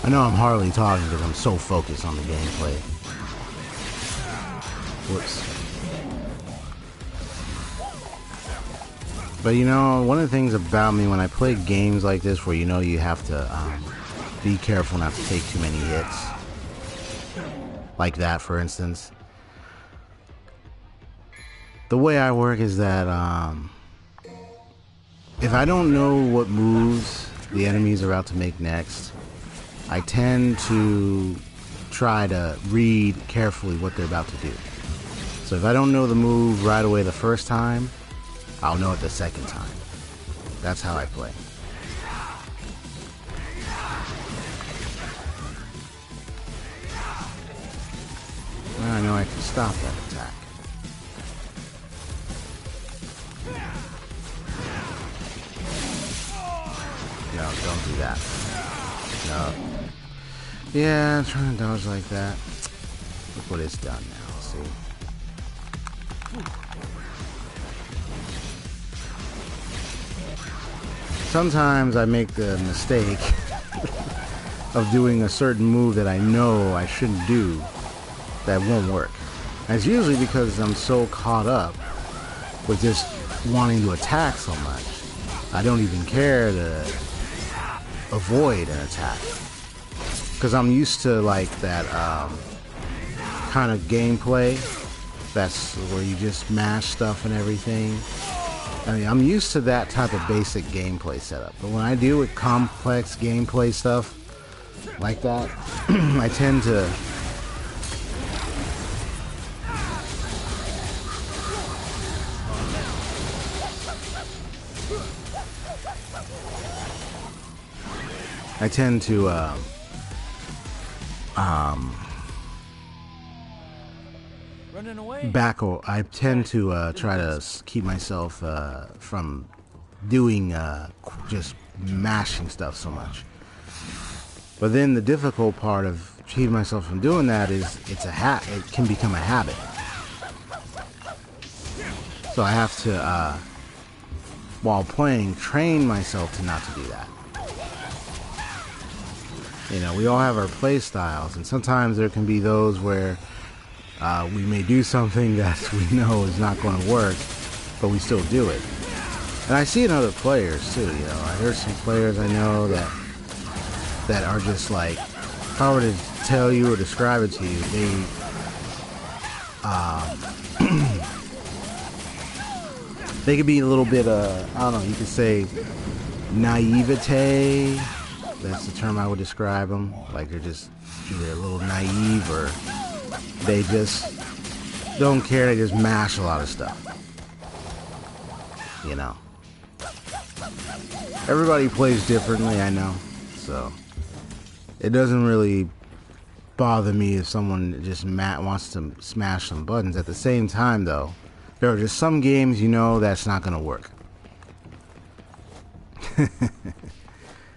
I know I'm hardly talking because I'm so focused on the gameplay. Whoops. But you know, one of the things about me when I play games like this where you know you have to be careful not to take too many hits, like that for instance, the way I work is that if I don't know what moves the enemies are about to make next, I tend to try to read carefully what they're about to do. So if I don't know the move right away the first time, I'll know it the second time. That's how I play. Now I know I can stop that attack. No, don't do that. No. Yeah, I'm trying to dodge like that. Look what it's done now, see? Sometimes I make the mistake of doing a certain move that I know I shouldn't do that won't work. And it's usually because I'm so caught up with just wanting to attack so much. I don't even care to avoid an attack. Because I'm used to like that kind of gameplay that's where you just mash stuff and everything. I mean, I'm used to that type of basic gameplay setup. But when I deal with complex gameplay stuff like that, I tend to I tend to try to keep myself from doing just mashing stuff so much. But then the difficult part of keeping myself from doing that is it can become a habit. So I have to, while playing, train myself to not to do that. You know, we all have our play styles, and sometimes there can be those where we may do something that we know is not going to work, but we still do it. And I see it in other players too, you know. There's some players I know that are just like, if I were to tell you or describe it to you, they could be a little bit, I don't know, you could say naivete. That's the term I would describe them. Like they're just either a little naive or they just don't care. They just mash a lot of stuff. You know. Everybody plays differently, I know. So it doesn't really bother me if someone just wants to smash some buttons. At the same time, though, there are just some games you know that's not going to work.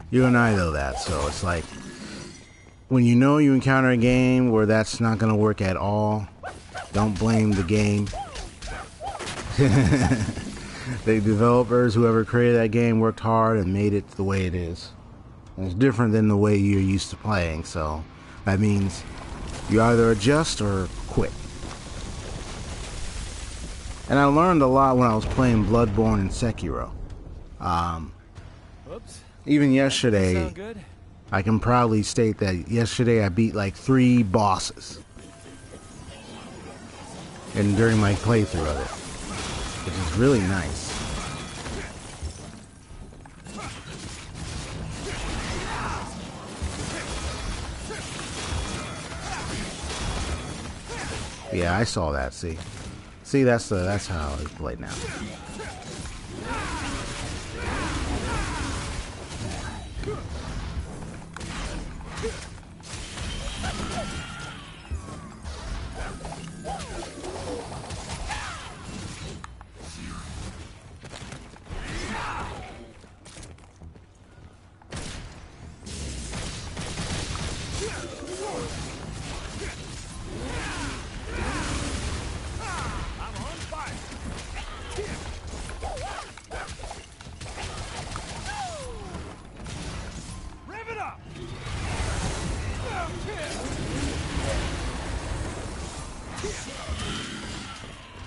You and I know that, so it's like when you know you encounter a game where that's not going to work at all, don't blame the game. The developers, whoever created that game, worked hard and made it the way it is. And it's different than the way you're used to playing, so that means you either adjust or quit. And I learned a lot when I was playing Bloodborne and Sekiro. Even yesterday, I can proudly state that yesterday I beat like 3 bosses. And during my playthrough of it, which is really nice. Yeah, I saw that. See, that's how it's played now.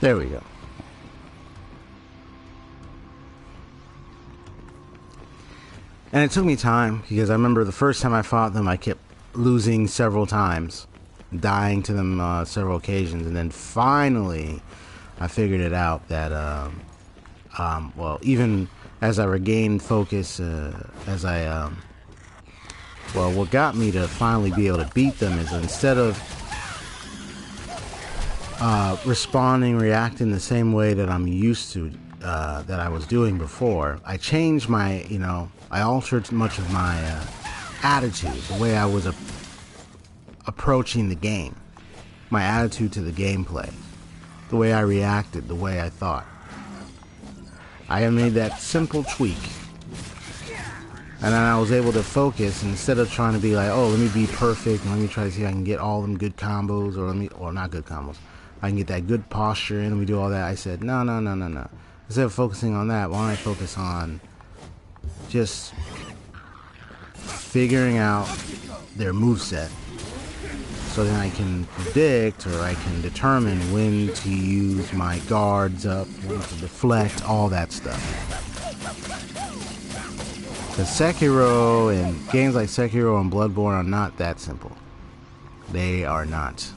There we go. And it took me time, because I remember the first time I fought them, I kept losing several times, dying to them several occasions, and then finally I figured it out that, well, even as I regained focus, well, what got me to finally be able to beat them is instead of reacting the same way that I'm used to, that I was doing before, I changed my, I altered much of my attitude, the way I was approaching the game, my attitude to the gameplay, the way I reacted, the way I thought. I have made that simple tweak, and then I was able to focus instead of trying to be like, oh, let me be perfect and let me try to see if I can get all them good combos, or not good combos, I can get that good posture in, and we do all that. I said, no. Instead of focusing on that, why don't I focus on just figuring out their moveset, so then I can predict, or I can determine when to use my guards up, when to deflect, all that stuff. Because Sekiro and games like Sekiro and Bloodborne are not that simple. They are not.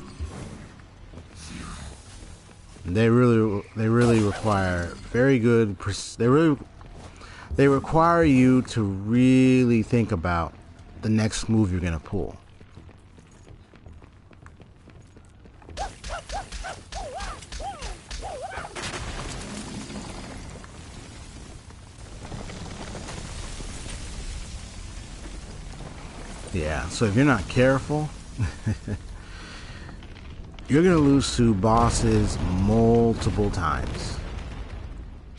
They really require very good. They require you to really think about the next move you're gonna pull. Yeah, so if you're not careful, you're gonna lose to bosses multiple times.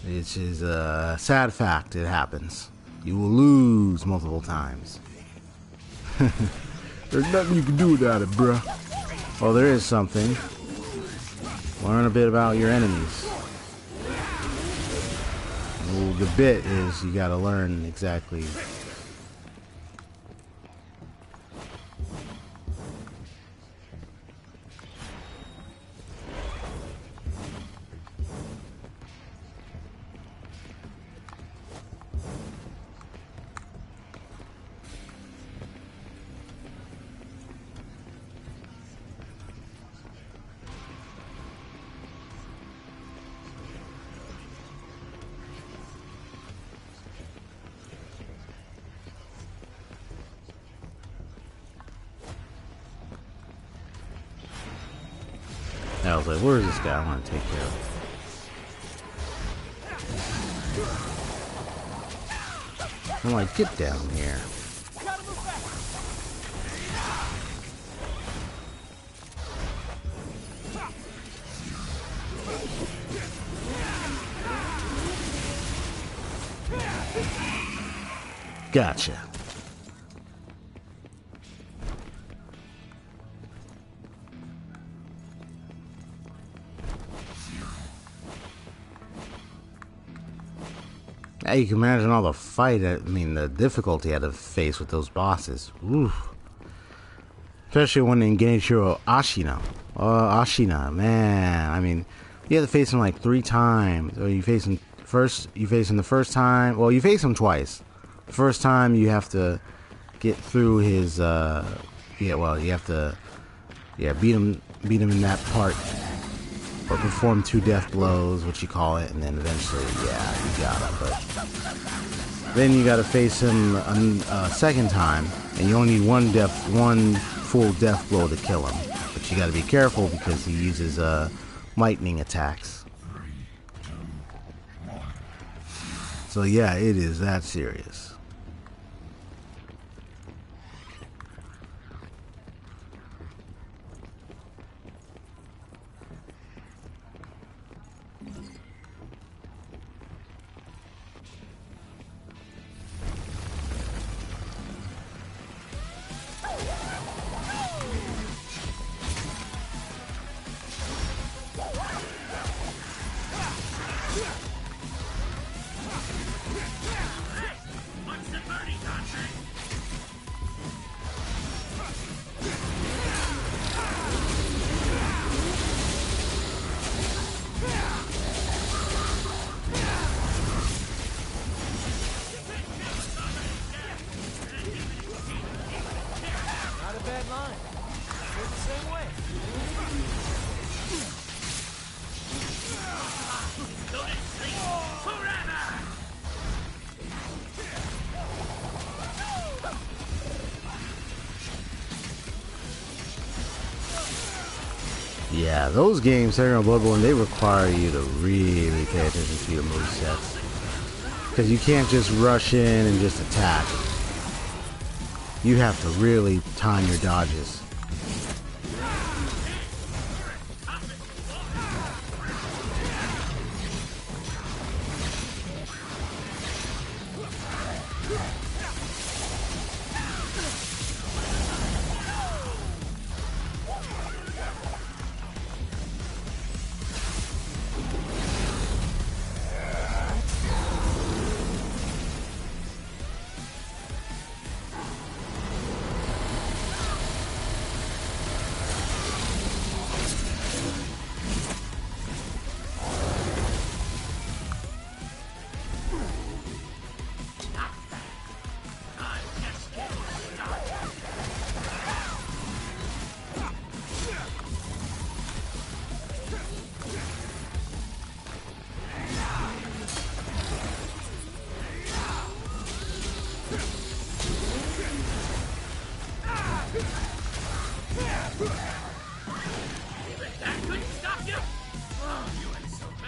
Which is a sad fact. It happens. You will lose multiple times. There's nothing you can do about it, bruh. Well, there is something. Learn a bit about your enemies. Well, the bit is you gotta learn exactly. I was like, where's this guy I want to take care of? I'm like, get down here. Gotcha. Now you can imagine all the the difficulty I had to face with those bosses. Oof. Especially when they engage your Ashina. Ashina, man. I mean, you have to face him like 3 times. Or you face him the first time. Well, you face him twice. The first time you have to get through his, you have to, beat him in that part. Or perform 2 death blows, what you call it, and then eventually, you gotta. But then you gotta face him a second time, and you only need one full death blow to kill him. But you gotta be careful because he uses lightning attacks. So yeah, it is that serious. Yeah, those games, Sekiro and Bloodborne, they require you to really pay attention to your movesets. Because you can't just rush in and just attack. You have to really time your dodges.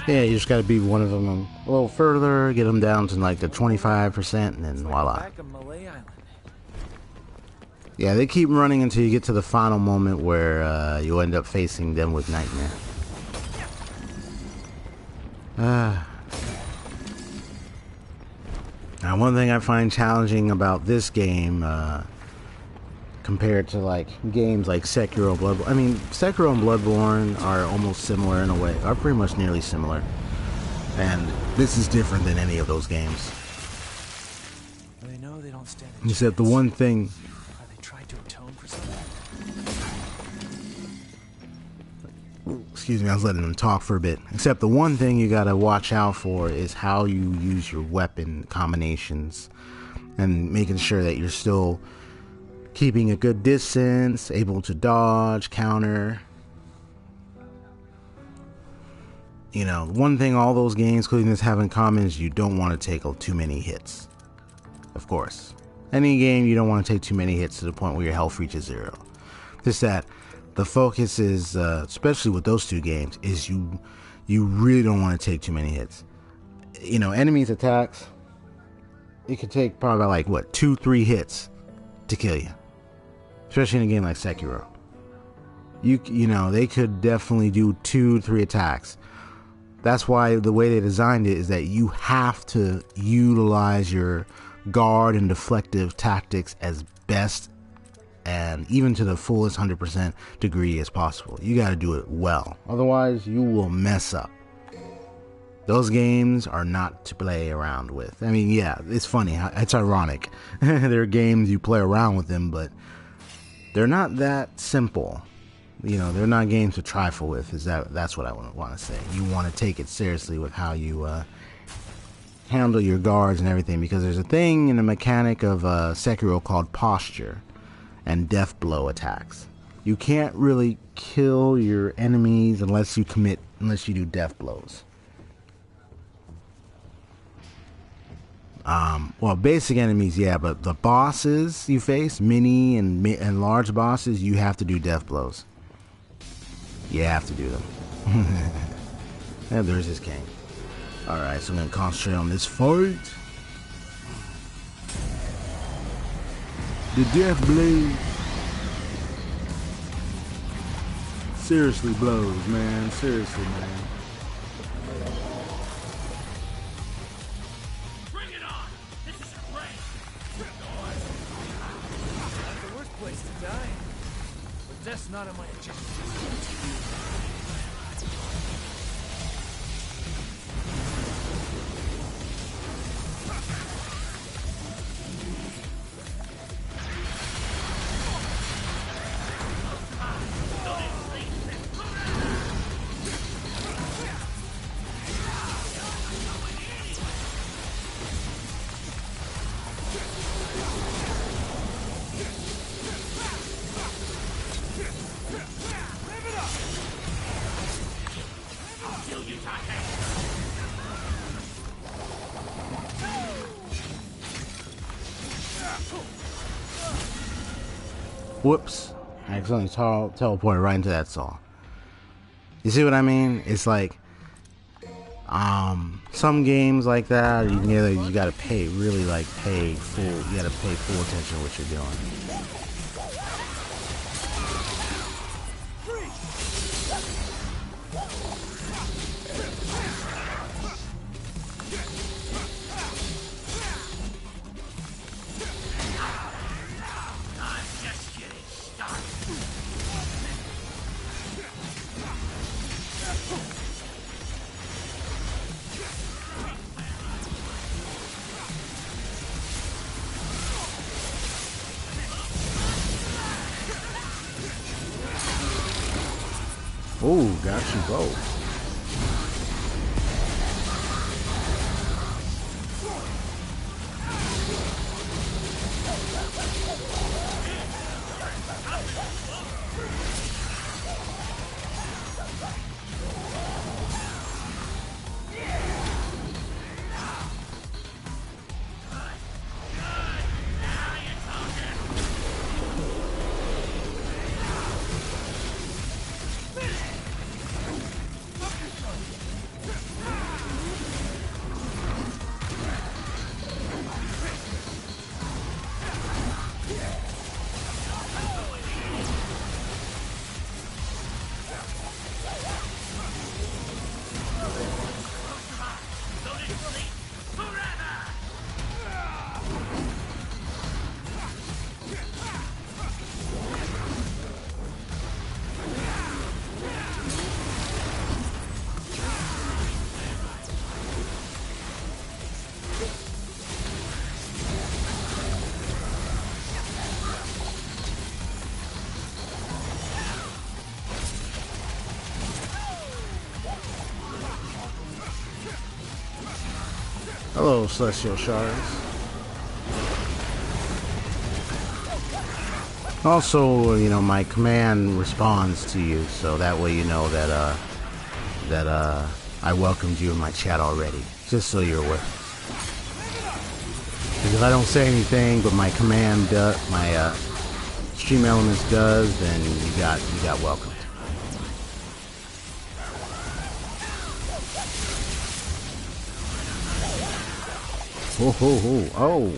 Yeah, you just gotta beat one of them a little further, get them down to like the 25%, and then voila. Yeah, they keep running until you get to the final moment where you end up facing them with Nightmare. Now, one thing I find challenging about this game, compared to like games like Sekiro and Bloodborne. I mean, Sekiro and Bloodborne are almost similar in a way, are pretty much nearly similar. And this is different than any of those games. They know they don't stand a Except the one thing. Are they trying to atone for something? Excuse me, I was letting them talk for a bit. Except the one thing you gotta watch out for is how you use your weapon combinations. And making sure that you're still keeping a good distance, able to dodge, counter. You know, one thing all those games, including this, have in common is you don't want to take too many hits. Of course. Any game, you don't want to take too many hits to the point where your health reaches 0. Just that the focus is, especially with those two games, is you really don't want to take too many hits. You know, enemies attacks, it could take probably like what 2-3 hits to kill you, especially in a game like Sekiro. You know, they could definitely do 2-3 attacks. That's why the way they designed it is that you have to utilize your guard and deflective tactics as best and even to the fullest 100% degree as possible. You got to do it well, otherwise you will mess up. Those games are not to play around with. I mean, yeah, it's funny, it's ironic. There are games you play around with them, but they're not that simple. You know, they're not games to trifle with. That's what I want to say. You want to take it seriously with how you handle your guards and everything, because there's a thing in the mechanic of Sekiro called posture and death blow attacks. You can't really kill your enemies unless you do death blows. Well, basic enemies, yeah, but the bosses you face, mini and large bosses, you have to do death blows. You have to do them. And there's his king. Alright, so I'm going to concentrate on this fight. The death blade. Seriously blows, man. Seriously, man. Bring it on! This is great! Not the worst place to die. But that's not on my agenda. Whoops. I accidentally teleported right into that saw. You see what I mean? It's like some games like that, you gotta pay full attention to what you're doing. Oh, got you both. Hello, Celestial Shards. Also, you know, my command responds to you, so that way you know that I welcomed you in my chat already, just so you're aware. Because I don't say anything, but my command, my Livestream Elements does, then you got welcomed. Ho ho ho! Oh.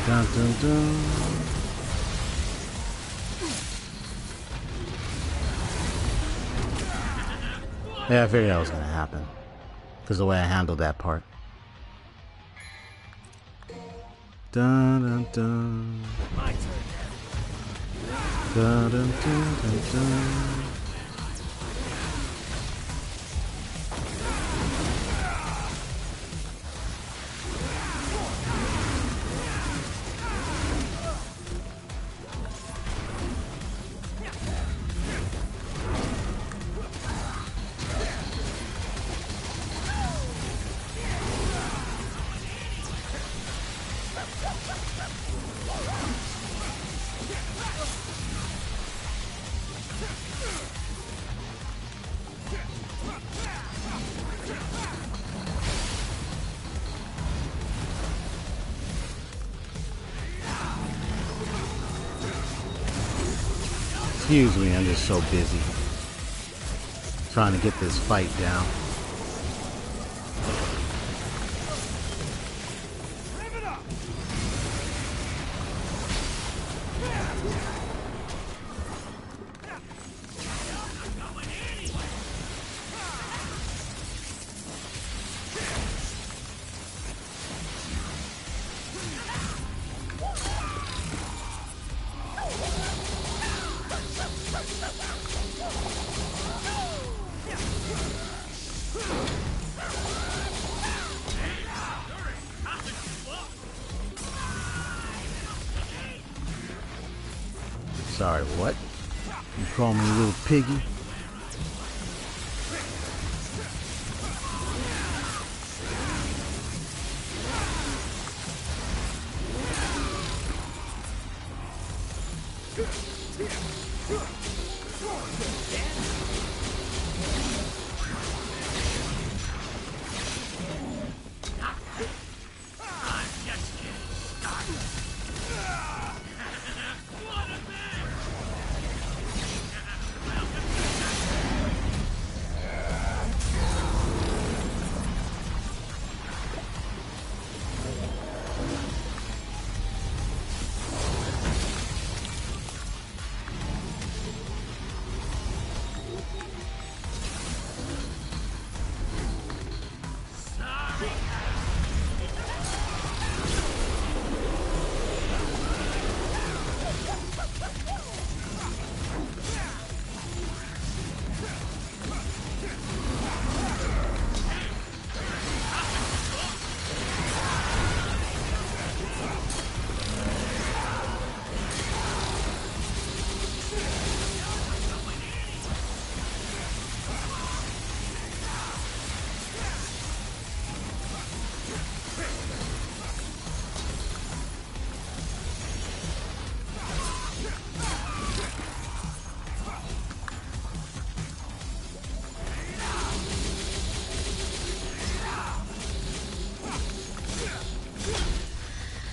Dun, dun, dun. Yeah, I figured that was gonna happen because the way I handled that part. Dun dun dun. Dun dun dun dun dun. Excuse me, I'm just so busy trying to get this fight down. Sorry, what? You call me a little piggy?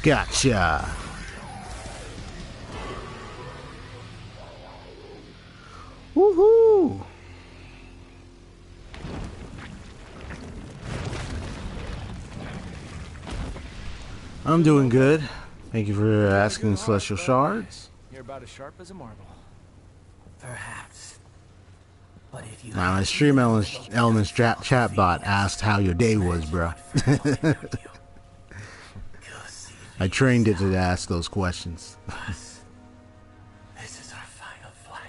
Gotcha. Woohoo. I'm doing good. Thank you for asking, Celestial Shards. You're about as sharp as a marble. Perhaps. But if you Now, my Stream Elements chat bot asked how your day was, bro. I trained it to ask those questions. This is our final flight.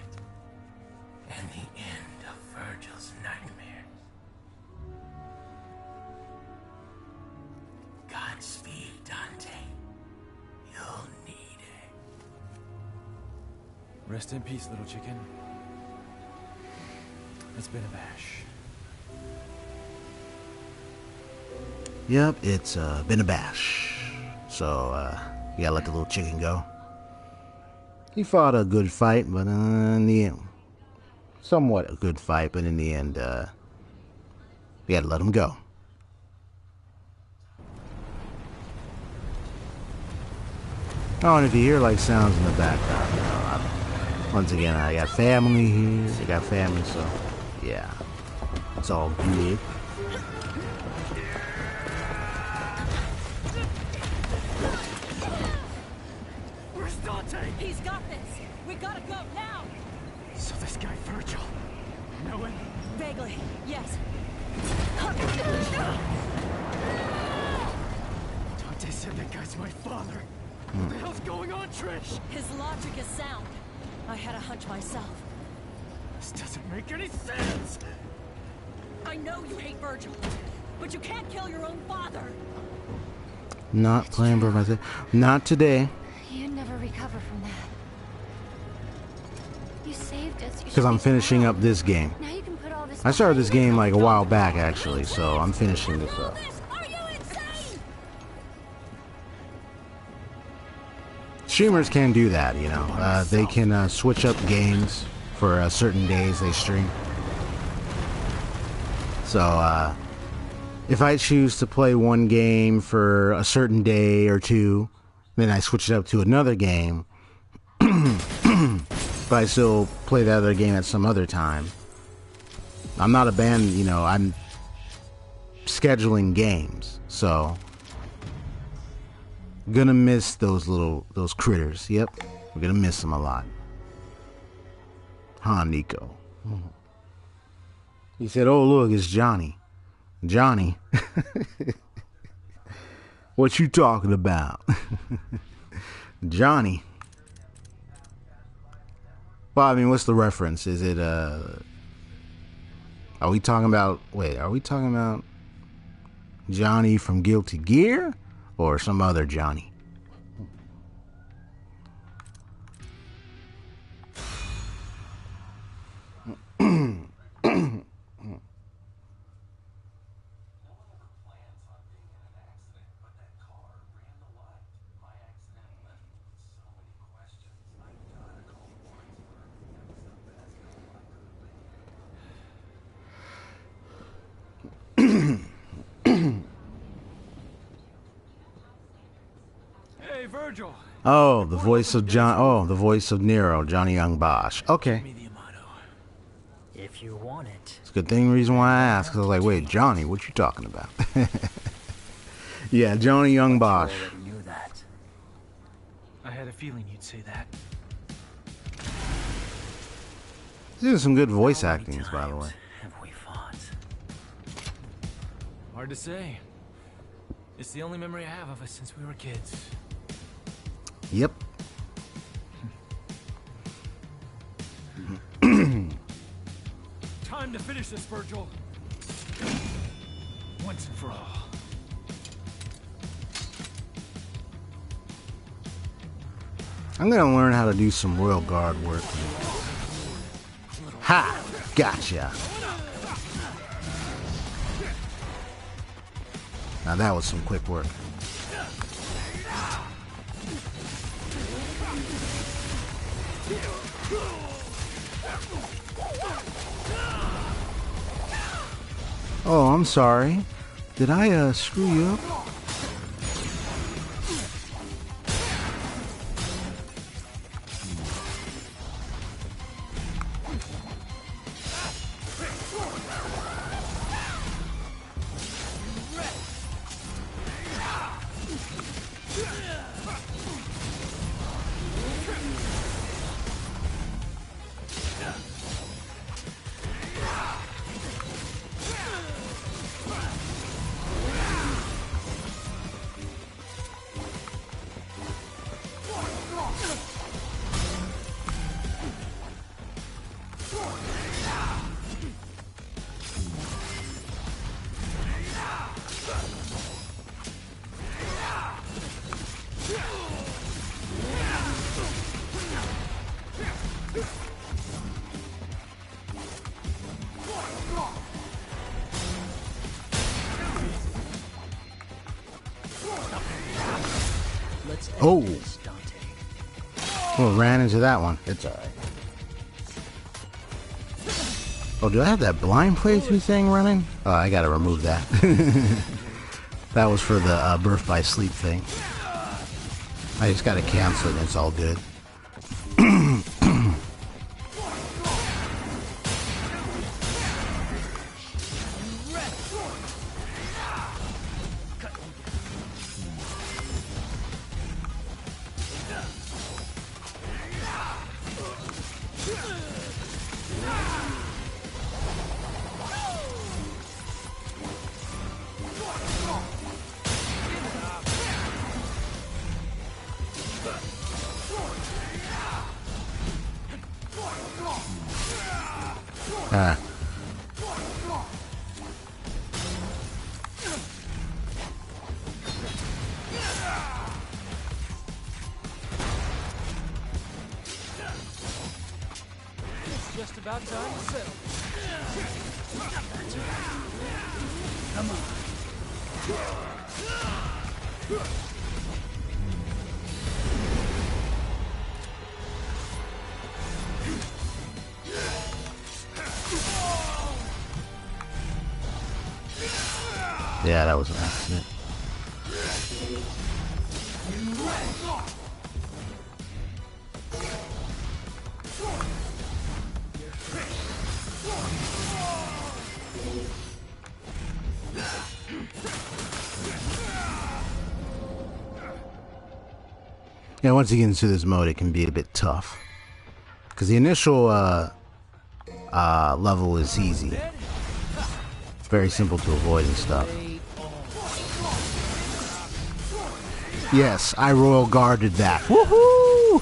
And the end of Virgil's nightmare. Godspeed, Dante. You'll need it. Rest in peace, little chicken. It's been a bash. Yep, it's been a bash. So, you gotta let the little chicken go. He fought a good fight, but in the end, somewhat a good fight, but in the end, we gotta let him go. Oh, and if you hear like sounds in the background, you know, once again, I got family here. I got family, so yeah, it's all good. Where's Dante? He's got this. We gotta go now. So this guy Virgil. You know him? Vaguely, yes. Dante said that guy's my father. What the hell's going on, Trish? His logic is sound. I had a hunch myself. This doesn't make any sense. I know you hate Virgil, but you can't kill your own father. Not playing by myself. Not today. You'd never recover from that. You saved us. Because I'm finishing up this game. Now you can put all this. I started this game like a while back, actually, so I'm finishing this up. Are you insane? Streamers can do that, you know. They can switch up games for certain days they stream. So, if I choose to play one game for a certain day or two, then I switch it up to another game, but I still play that other game at some other time. I'm not a band, you know, I'm scheduling games, so gonna miss those critters. Yep, we're gonna miss them a lot. Huh, Nico? He said, "Oh look, it's Johnny." Johnny, what you talking about? Johnny. Well, I mean, what's the reference? Is it are we talking about? Wait, are we talking about Johnny from Guilty Gear or some other Johnny? Hey, Virgil. Oh, the voice of John. Oh, the voice of Nero, Johnny Young Bosch. Okay, If you want it. it's a good thing. Reason why I asked, 'cause I was like, wait, Johnny, what you talking about? Yeah, Johnny Young Bosch. You already knew that. I had a feeling you'd say that. He's doing some good voice actings, by the way. Have we fought? Hard to say. It's the only memory I have of us since we were kids. Yep. Time to finish this, Virgil. Once and for all. I'm gonna learn how to do some Royal Guard work. Ha! Gotcha. Now that was some quick work. Oh, I'm sorry. Did I screw you up? Oh, well, ran into that one. It's alright. Oh, do I have that blind playthrough thing running? Oh, I gotta remove that. That was for the birth by sleep thing. I just gotta cancel it and it's all good. It's just about time to settle. Come on. Yeah, that was an accident. Yeah, once you get into this mode, it can be a bit tough. Because the initial level is easy. It's very simple to avoid and stuff. Yes, I royal guarded that. Woohoo!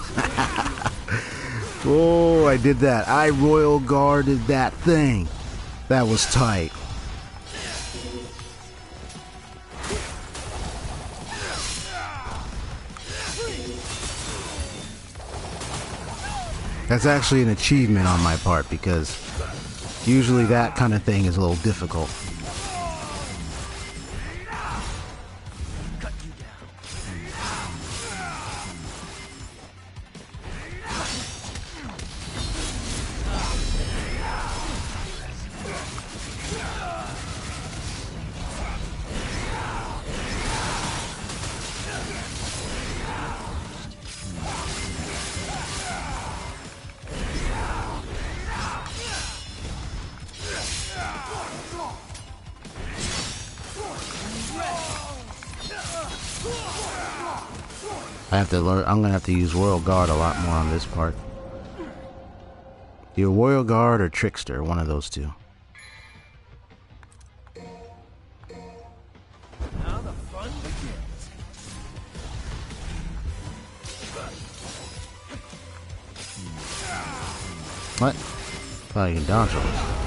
Oh, I did that. I royal guarded that thing. That was tight. That's actually an achievement on my part because usually that kind of thing is a little difficult. I have to learn. I'm gonna have to use Royal Guard a lot more on this part. You're Royal Guard or Trickster, one of those two. Now the fun begins. What? Thought you can dodge all this.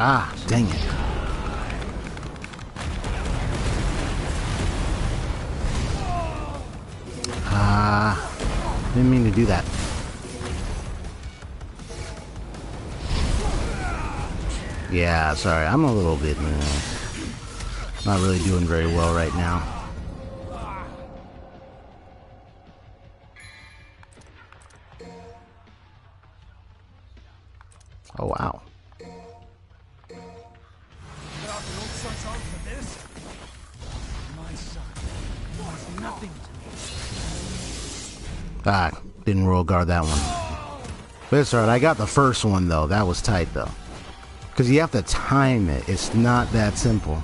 Ah, dang it. Didn't mean to do that. Yeah, sorry, I'm a little bit not really doing very well right now. Oh, wow. Ah, didn't royal guard that one. But it's alright, I got the first one though. That was tight though. Because you have to time it. It's not that simple.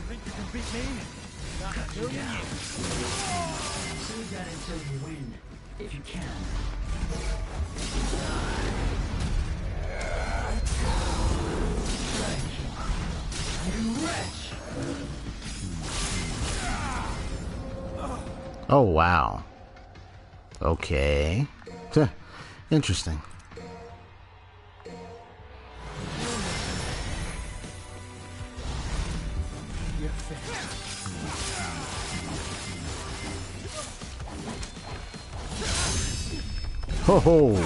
Think you can beat me? Not in a million years. Save that until you win, if you can. Oh, wow. Okay. Interesting. Ho ho!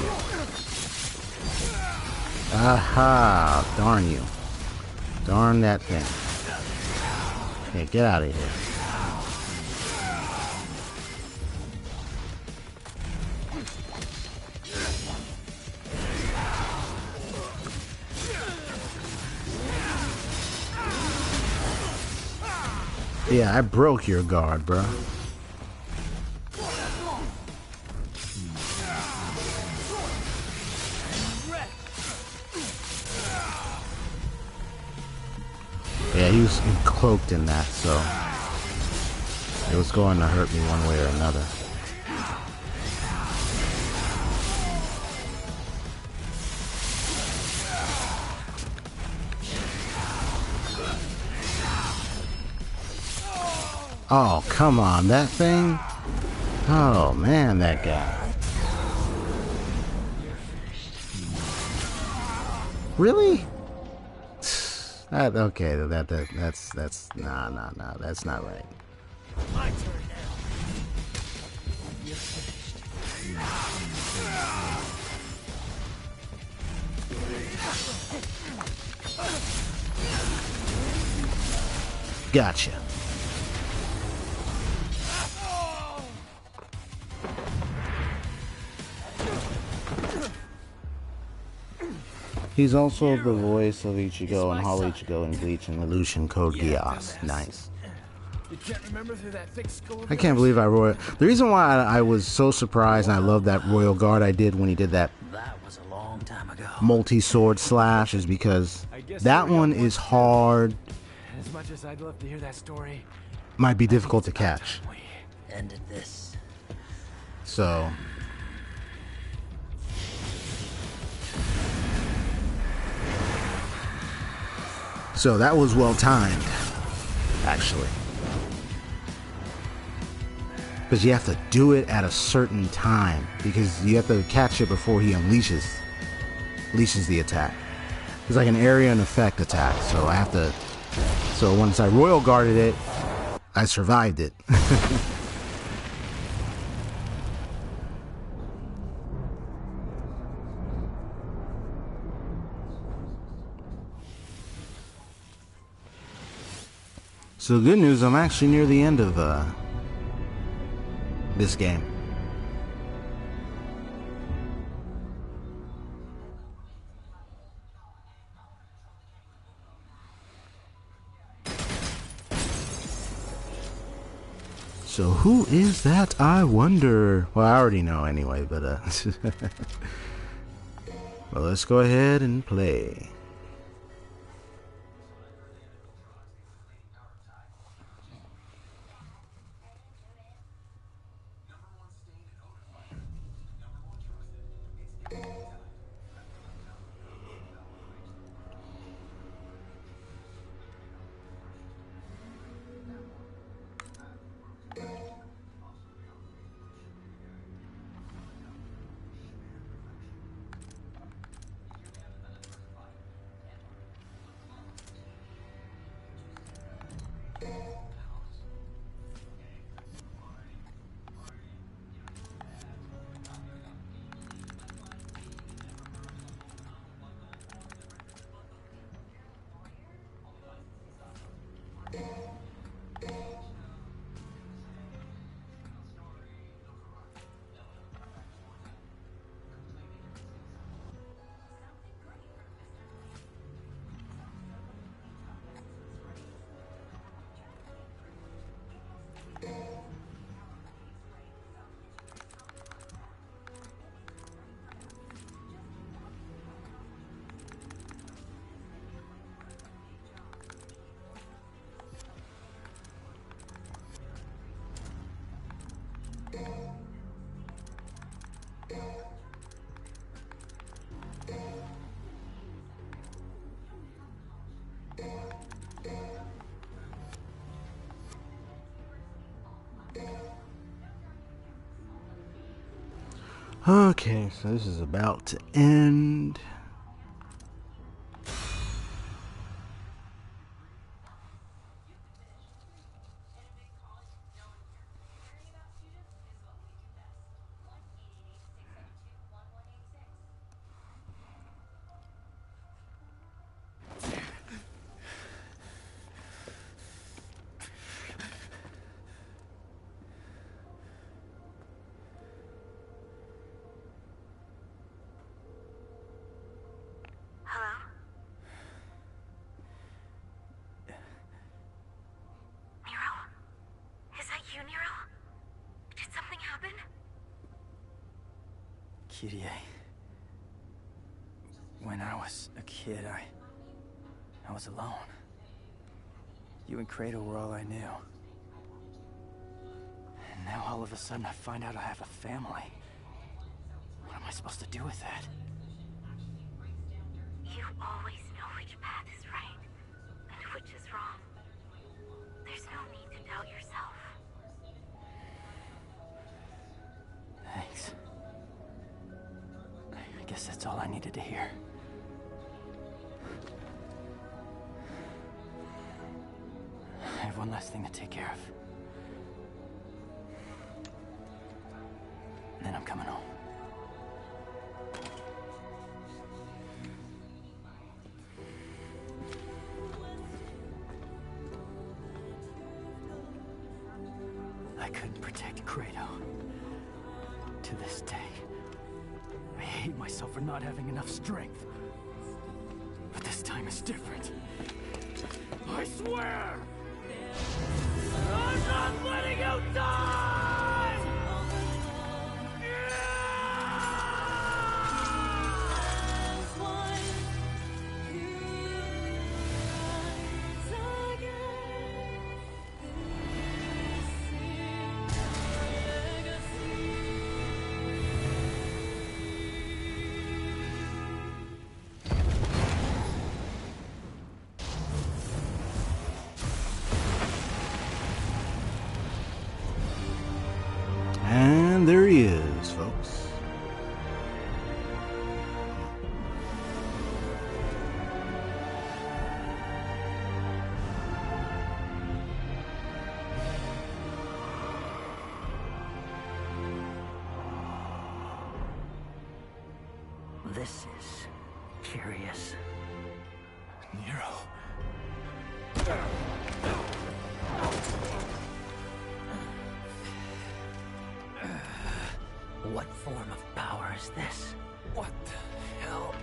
Aha! Darn you. Darn that thing. Okay, get out of here. Yeah, I broke your guard, bro. Yeah, he was cloaked in that, so it was going to hurt me one way or another. Oh, come on, that thing? Oh, man, that guy. Really? Okay, that's nah, that's not right. My turn now. You're finished. Gotcha. He's also the voice of Ichigo and Hall Ichigo in Bleach and Illusion Code Geass. Nice. You can't remember through that thick skull of I can't believe I royal. The reason why I was so surprised and I love that Royal Guard I did when he did that was a long time ago. multi-sword slash is because that one is hard. As much as I'd love to hear that story, Might be difficult to catch. Ended this. So that was well timed, actually. Because you have to do it at a certain time. Because you have to catch it before he unleashes the attack. It's like an area and effect attack. So I have to. So once I Royal Guarded it, I survived it. So good news, I'm actually near the end of this game. So who is that, I wonder? Well, I already know anyway, but well, let's go ahead and play. Okay, so this is about to end. When I was a kid, I was alone. You and Kratos were all I knew. And now all of a sudden I find out I have a family. What am I supposed to do with that? You always know which path is right and which is wrong. There's no need to doubt yourself. Thanks. I guess that's all I needed to hear. I have one last thing to take care of. And then I'm coming home. I couldn't protect Kratos. To this day. I hate myself for not having enough strength. But this time is different. I swear! I'm not letting you die! And there he is, folks. This is curious. Nero. What form of power is this? What the hell?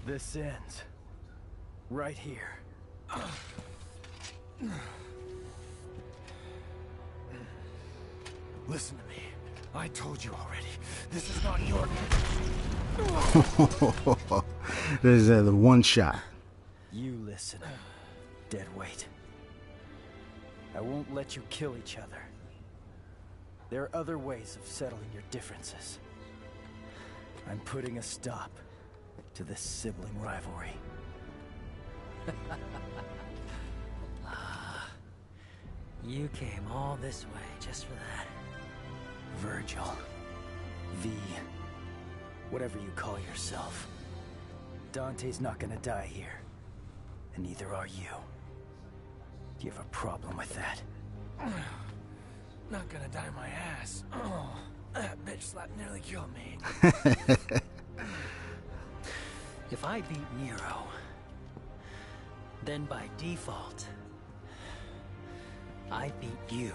This ends right here. Listen to me. I told you already. This is not your... This is the one shot. You listen, deadweight. I won't let you kill each other. There are other ways of settling your differences. I'm putting a stop to this sibling rivalry. You came all this way just for that. Virgil. V. Whatever you call yourself. Dante's not gonna die here. And neither are you. Do you have a problem with that? Not gonna die my ass. Oh, that bitch slap nearly killed me. If I beat Nero, then by default, I beat you.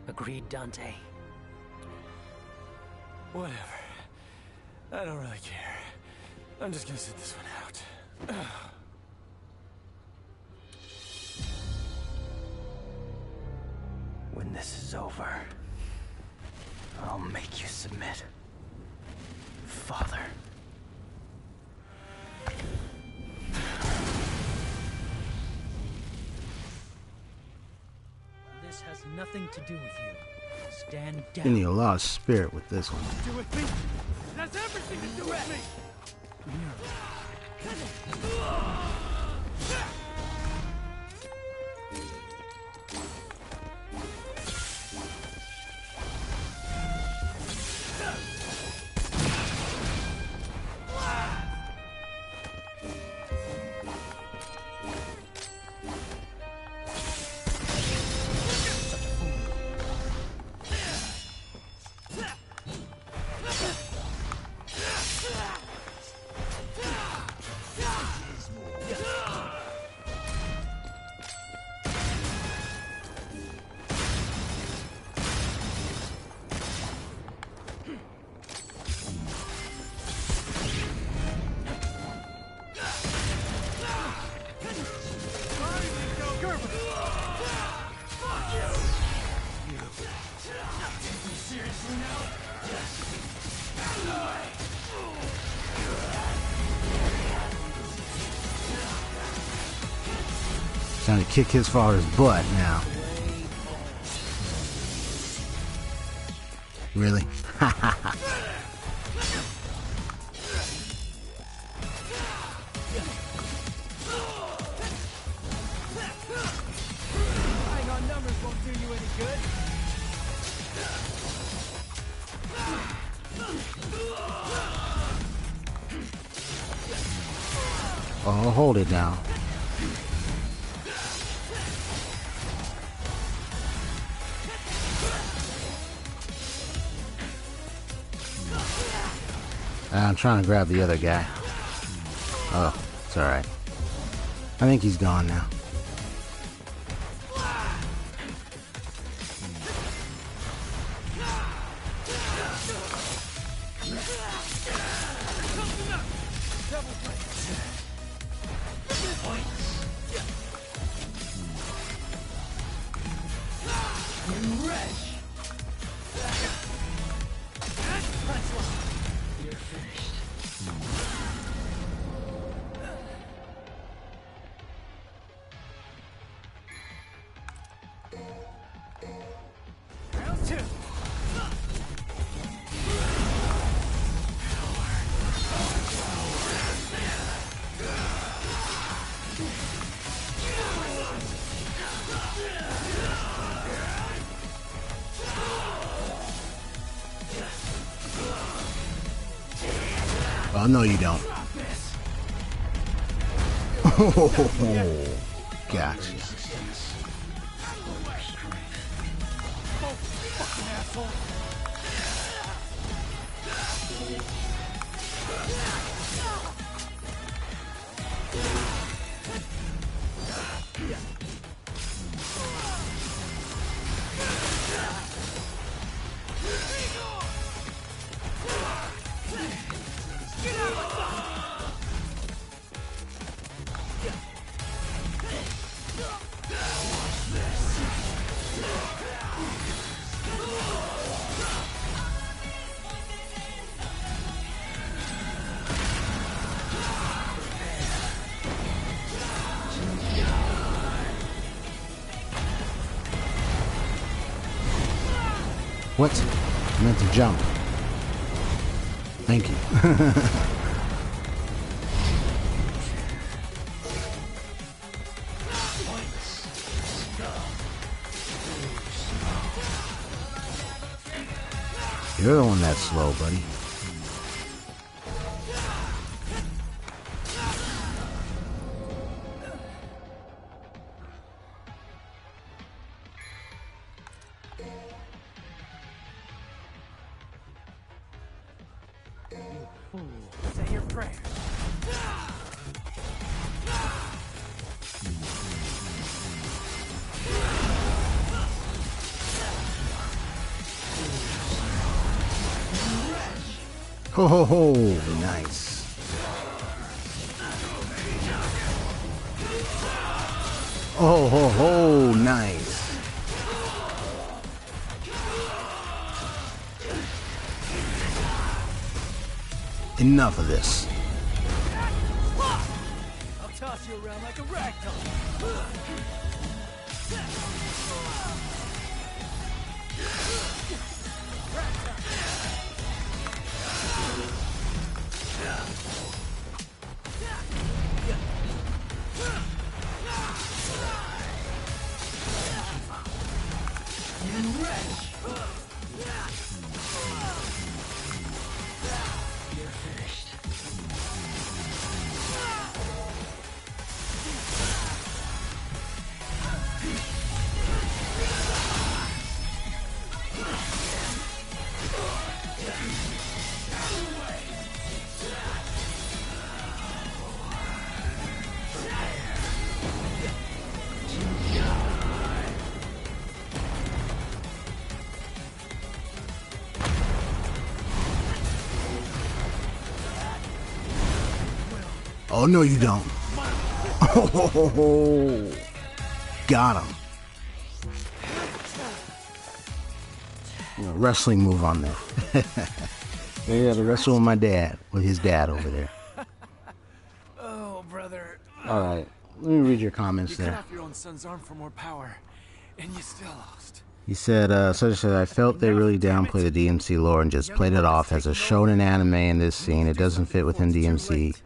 Agreed, Dante? Whatever. I don't really care. I'm just gonna sit this one out. When this is over, I'll make you submit. Father. This has nothing to do with you. Stand You down. need a lot of spirit with this one. Do with me? It has everything to do with me! Trying to kick his father's butt now. Really? Relying on numbers won't do you any good. Oh, hold it now. I'm trying to grab the other guy. Oh, it's alright. I think he's gone now. Oh, no, you don't. Oh, gotcha. What? I meant to jump. Thank you. You're the one that's slow, buddy. Say your prayer. Ho ho ho! Nice. Oh ho ho! Nice. Enough of this. I'll toss you around like a ragdoll. Oh, no, you don't. Oh, got him. Wrestling move on there. They got to wrestle with my dad, with his dad over there. Oh, brother. All right. Let me read your comments You cut there. off your own son's arm for more power, and you still lost. He said, such as I felt they really downplay the DMC lore and just played it off as a shonen anime in this scene. It doesn't fit within DMC.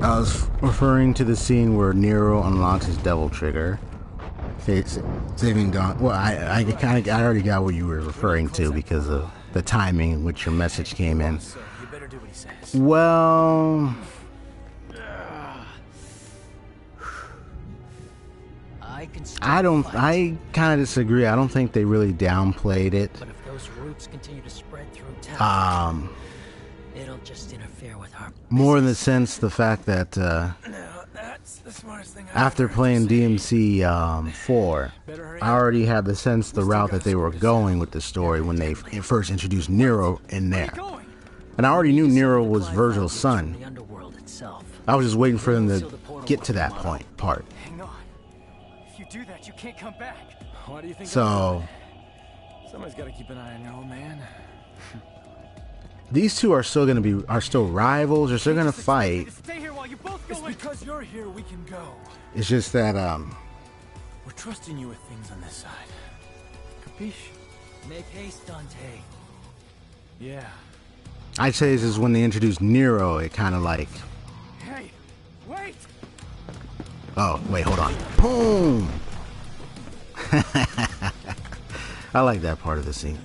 I was referring to the scene where Nero unlocks his devil trigger, saving Dante. Well, I already got what you were referring to because of the timing in which your message came in. Well, I kind of disagree. I don't think they really downplayed it. But if those roots continue to spread through town, it'll just interfere with our more in the sense the fact that after playing DMC 4, I already had the sense the route that they were going with the story when they first introduced Nero in there. And I already knew Nero was Virgil's son. I was just waiting for them to get to that part. Hang on. If you do that, you can't come back. Why do you think? So Somebody's got to keep an eye on your old man. these two are still rivals. They're still gonna fight. Stay here while you both go. It's because you're here we can go. It's just that we're trusting you with things on this side. Capiche? Make haste, Dante. Yeah. I'd say this is when they introduced Nero. It kind of like, Hey, wait. oh wait, hold on, boom. I like that part of the scene.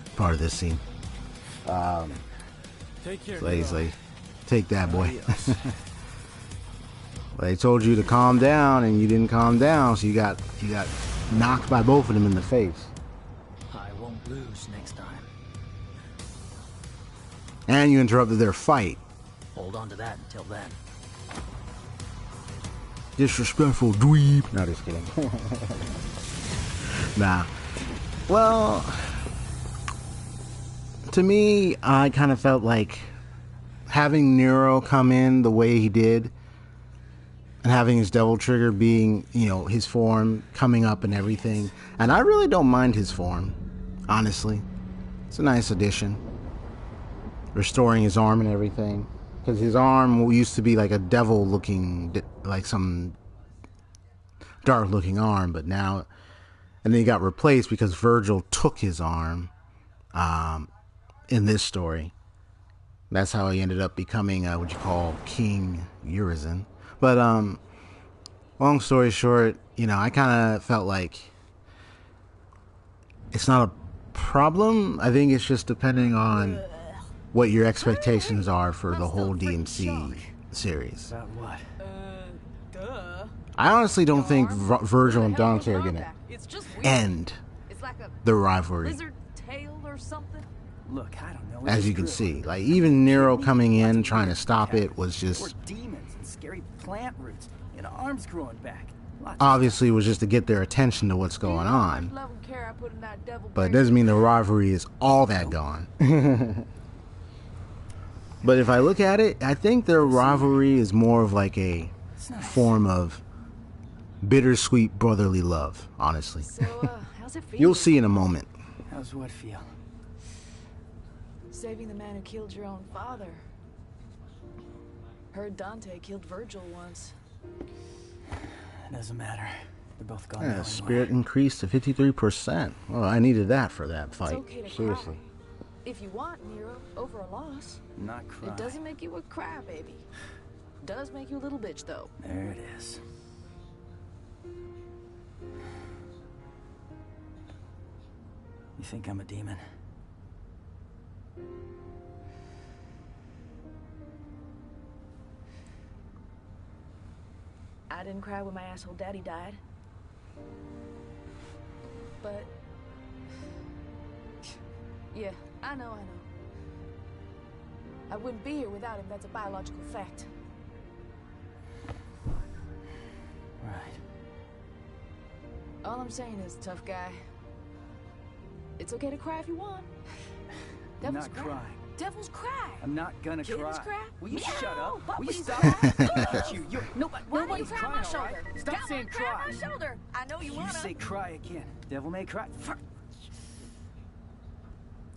Take care. Like, take that, boy. They told you to calm down, and you didn't calm down, so you got knocked by both of them in the face. I won't lose next time. And you interrupted their fight. Hold on to that until then. Disrespectful dweeb. No, just kidding. Nah. Well, to me, I kind of felt like having Nero come in the way he did, and having his devil trigger being, his form coming up and everything. And I really don't mind his form, honestly. It's a nice addition. Restoring his arm and everything. Because his arm used to be like a devil looking, like some dark looking arm, but now, and then he got replaced because Virgil took his arm in this story. That's how he ended up becoming what you call King Urizen. But long story short, I kind of felt like it's not a problem. I think it's just depending on what your expectations are for the whole DMC series. About what? I honestly don't think Virgil and Dante are gonna end the rivalry. Lizard tail or something? Look, I don't know. As you can see, like even Nero coming in trying to stop it was just demons and scary plant roots and arms growing back. obviously was just to get their attention to what's going on. But it doesn't mean the rivalry is all that gone. But if I look at it, I think their rivalry is more of like a form of bittersweet brotherly love, honestly. So, how's it feel? You'll see in a moment. How's what feel? Saving the man who killed your own father. Heard Dante killed Virgil once. It doesn't matter. They're both gone. Yeah, spirit increased to 53%. Well, I needed that for that fight. It's okay to Seriously. cry. If you want, Nero, over a loss. Not cry. It doesn't make you a crybaby. Does make you a little bitch, though. There it is. You think I'm a demon? I didn't cry when my asshole daddy died. But... yeah, I know. I wouldn't be here without him, that's a biological fact. Right. All I'm saying is, tough guy, it's okay to cry if you want. I'm not crying. Devils cry. I'm not gonna Kittens cry. cry. Will you Meow. shut up? Will you Puppies stop? cry. Look at you. Nobody's cry on crying, my shoulder? all right? Stop Devil saying cry cry. on my shoulder. I know you You wanna. say cry again. Devil may cry.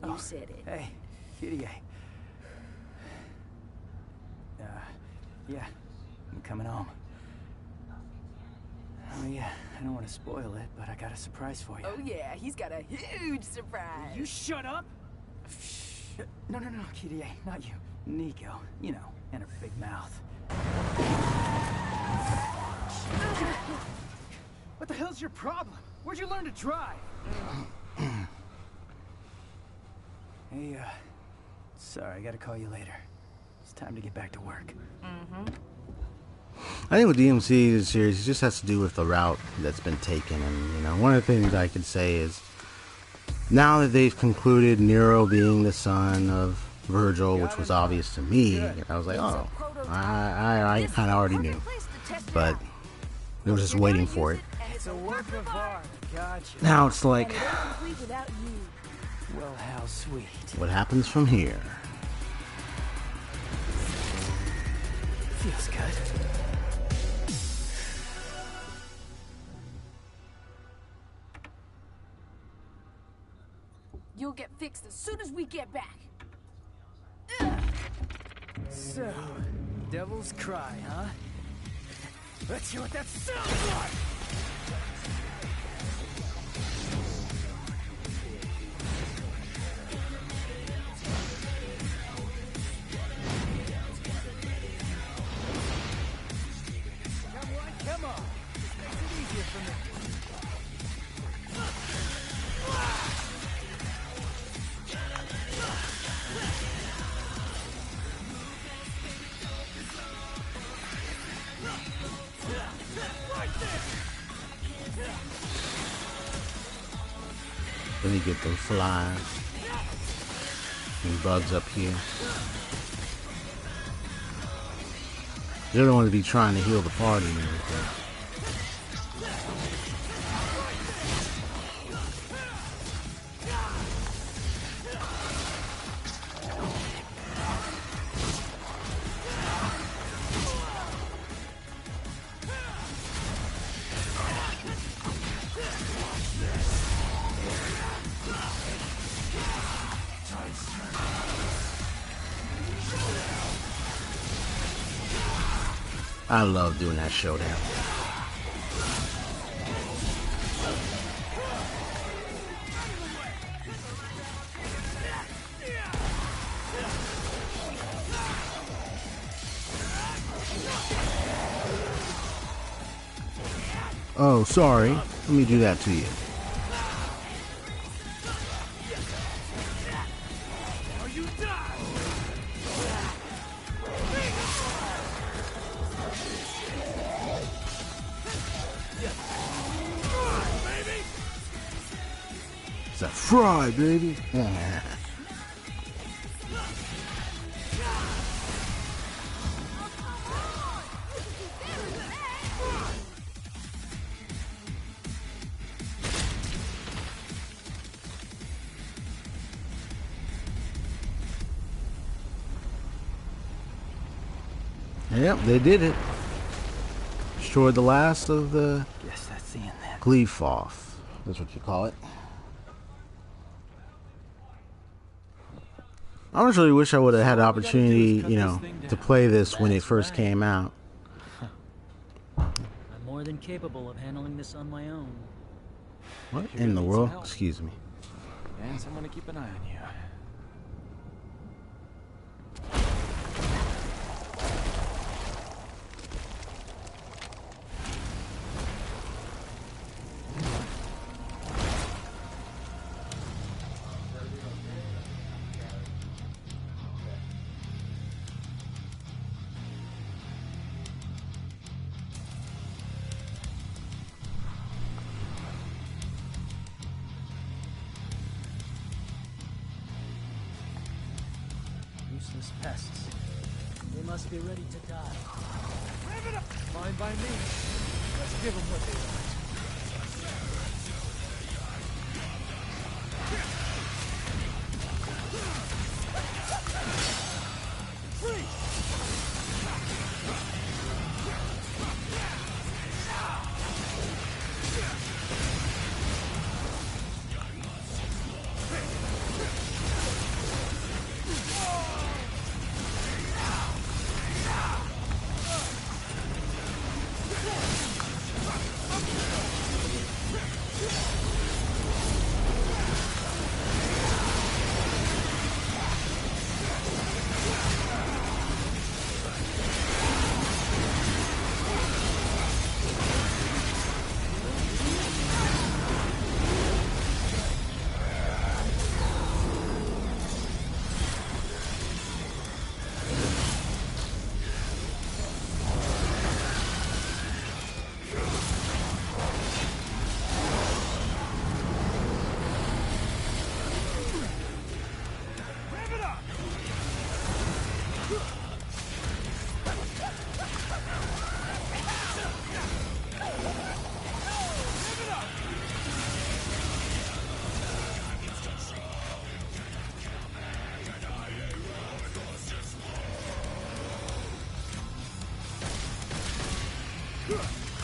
You said it. Hey, kitty. Yeah, I'm coming home. I don't want to spoil it, but I got a surprise for you. Oh yeah, he's got a huge surprise. You shut up! No, Kirie, not you. Nico, you know, and her big mouth. What the hell's your problem? Where'd you learn to drive? Hey, sorry, I gotta call you later. It's time to get back to work. I think with DMC series, it just has to do with the route that's been taken. And, you know, one of the things I can say is, now that they've concluded Nero being the son of Virgil, which was obvious to me, I was like, oh, I kind of already knew. But I was just waiting for it. It's a work of art. Gotcha. Now it's like, well, how sweet. what happens from here? Feels good. You'll get fixed as soon as we get back. So, Devil's Cry, huh? Let's hear what that sounds like! Come on! This makes it easier for me. Let me get those flies and bugs up here. You don't want to be trying to heal the party and everything. I love doing that showdown. Oh, sorry. Let me do that to you. It's a fry, baby. Yep, they did it. Destroyed the last of the Guess that's the end then. qliphoth. That's what you call it. I honestly wish I would have had the opportunity, you know, to play this when it first came out. I'm more than capable of handling this on my own. What in the world? Excuse me. And someone to keep an eye on you. Useless pests. They must be ready to die. Rev it up! Fine by me. Let's give them what they want.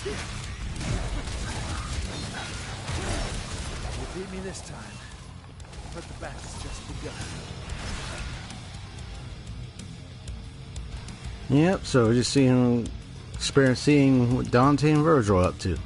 You beat me this time, but the battle's just begun. Yep, so we're just experiencing what Dante and Virgil are up to.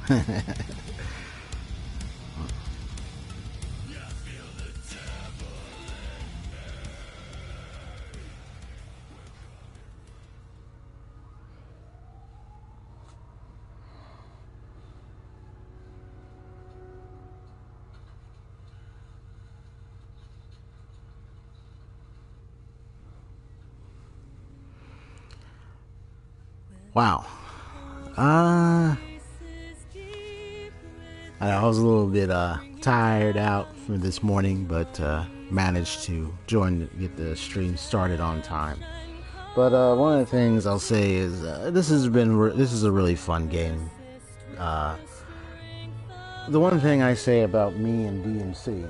Wow. I was a little bit tired out for this morning, but managed to get the stream started on time. But one of the things I'll say is this is a really fun game. The one thing I say about me and DMC.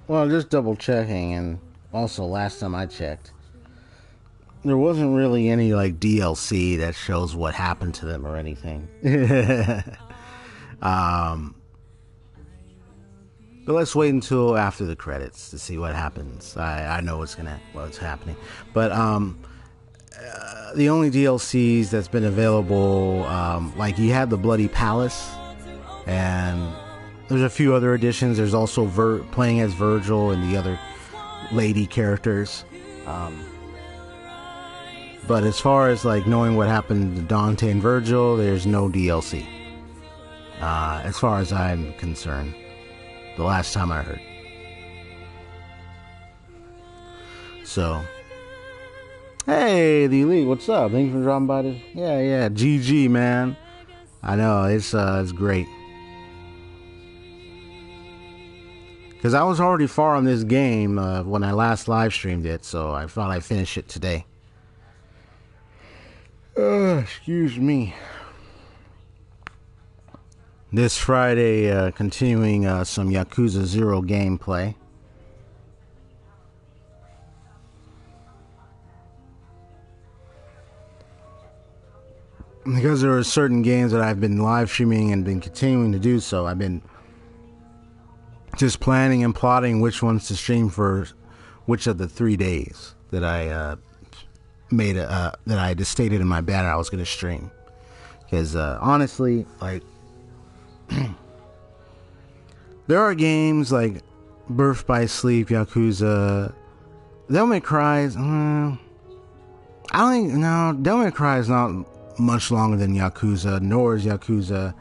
Well, just double checking, and also last time I checked, there wasn't really any like DLC that shows what happened to them or anything. But let's wait until after the credits to see what happens. I know what's happening, but the only DLCs that's been available, like you had the Bloody Palace, and there's a few other additions. There's also playing as Virgil and the other lady characters. But as far as like knowing what happened to Dante and Virgil, there's no DLC. As far as I'm concerned, the last time I heard. So, hey, the Elite, what's up? Thank you for dropping by this. Yeah, GG, man. I know it's great. Because I was already far on this game when I last live streamed it, so I thought I'd finish it today. Excuse me. This Friday, continuing some Yakuza 0 gameplay. Because there are certain games that I've been live streaming and been continuing to do so, I've been just planning and plotting which ones to stream for which of the 3 days that I that I just stated in my banner I was going to stream. Because honestly, like, there are games like Birth by Sleep, Yakuza, Devil May Cry. Devil May Cry is not much longer than Yakuza, nor is Yakuza.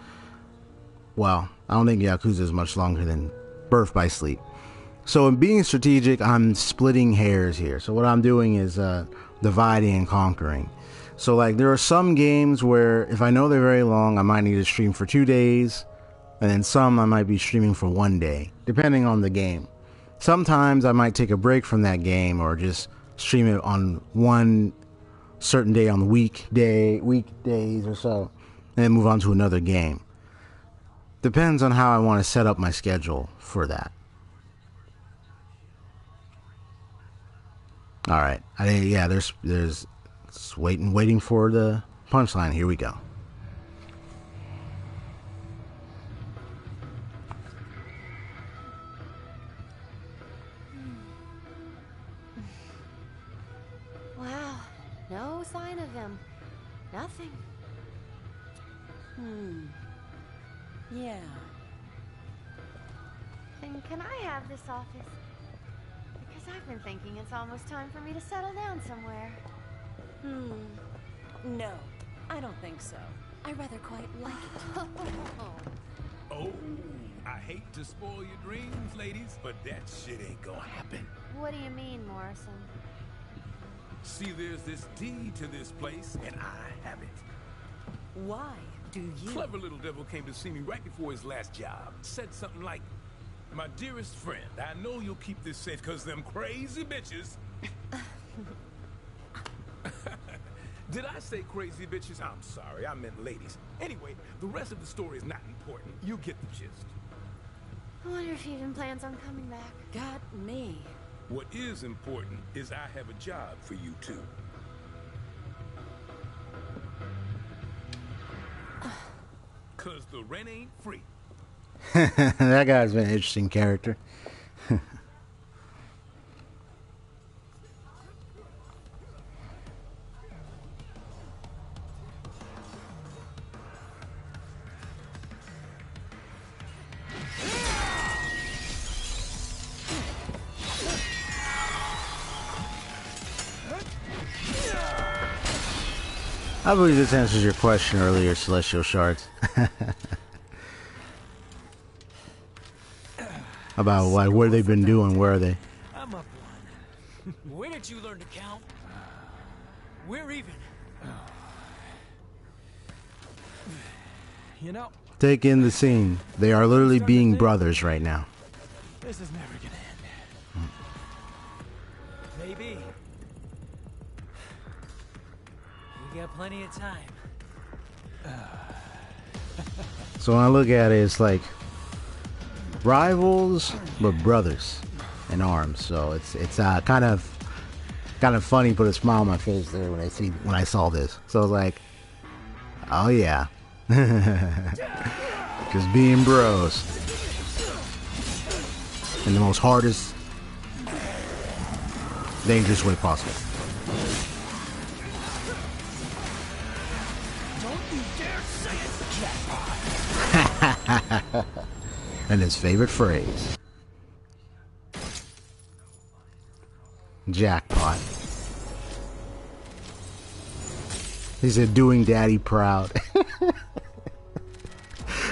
Well, I don't think Yakuza is much longer than Birth by Sleep. So in being strategic, I'm splitting hairs here. So what I'm doing is dividing and conquering. So like there are some games where if I know they're very long, I might need to stream for 2 days, and then some I might be streaming for 1 day, depending on the game. Sometimes I might take a break from that game or just stream it on one certain day on the weekdays or so, and then move on to another game. Depends on how I want to set up my schedule for that. All right. There's waiting for the punchline. Here we go. nothing. Yeah. Then can I have this office? Because I've been thinking it's almost time for me to settle down somewhere. No, I don't think so. I rather quite like it. Oh, I hate to spoil your dreams, ladies, but that shit ain't gonna happen. What do you mean, Morrison? See, there's this deed to this place, and I have it. Why do you? Clever little devil came to see me right before his last job. Said something like, "My dearest friend, I know you'll keep this safe because them crazy bitches..." Did I say crazy bitches? I'm sorry, I meant ladies. Anyway, the rest of the story is not important. You get the gist. I wonder if he even plans on coming back. Got me. What is important is I have a job for you two. Cause the rent ain't free. That guy's been an interesting character. I believe this answers your question earlier, Celestial Shards. About like what they've been doing, where are they? I'm up one. Where did you learn to count? We're even. You know, Take in the scene. They are literally being brothers right now. this is never gonna end. Maybe. We got plenty of time. So when I look at it, it's like rivals but brothers in arms. So it's kind of funny, put a smile on my face there when I saw this. So I was like, oh yeah, just being bros in the most hardest, dangerous way possible. And his favorite phrase, jackpot. He said, doing daddy proud.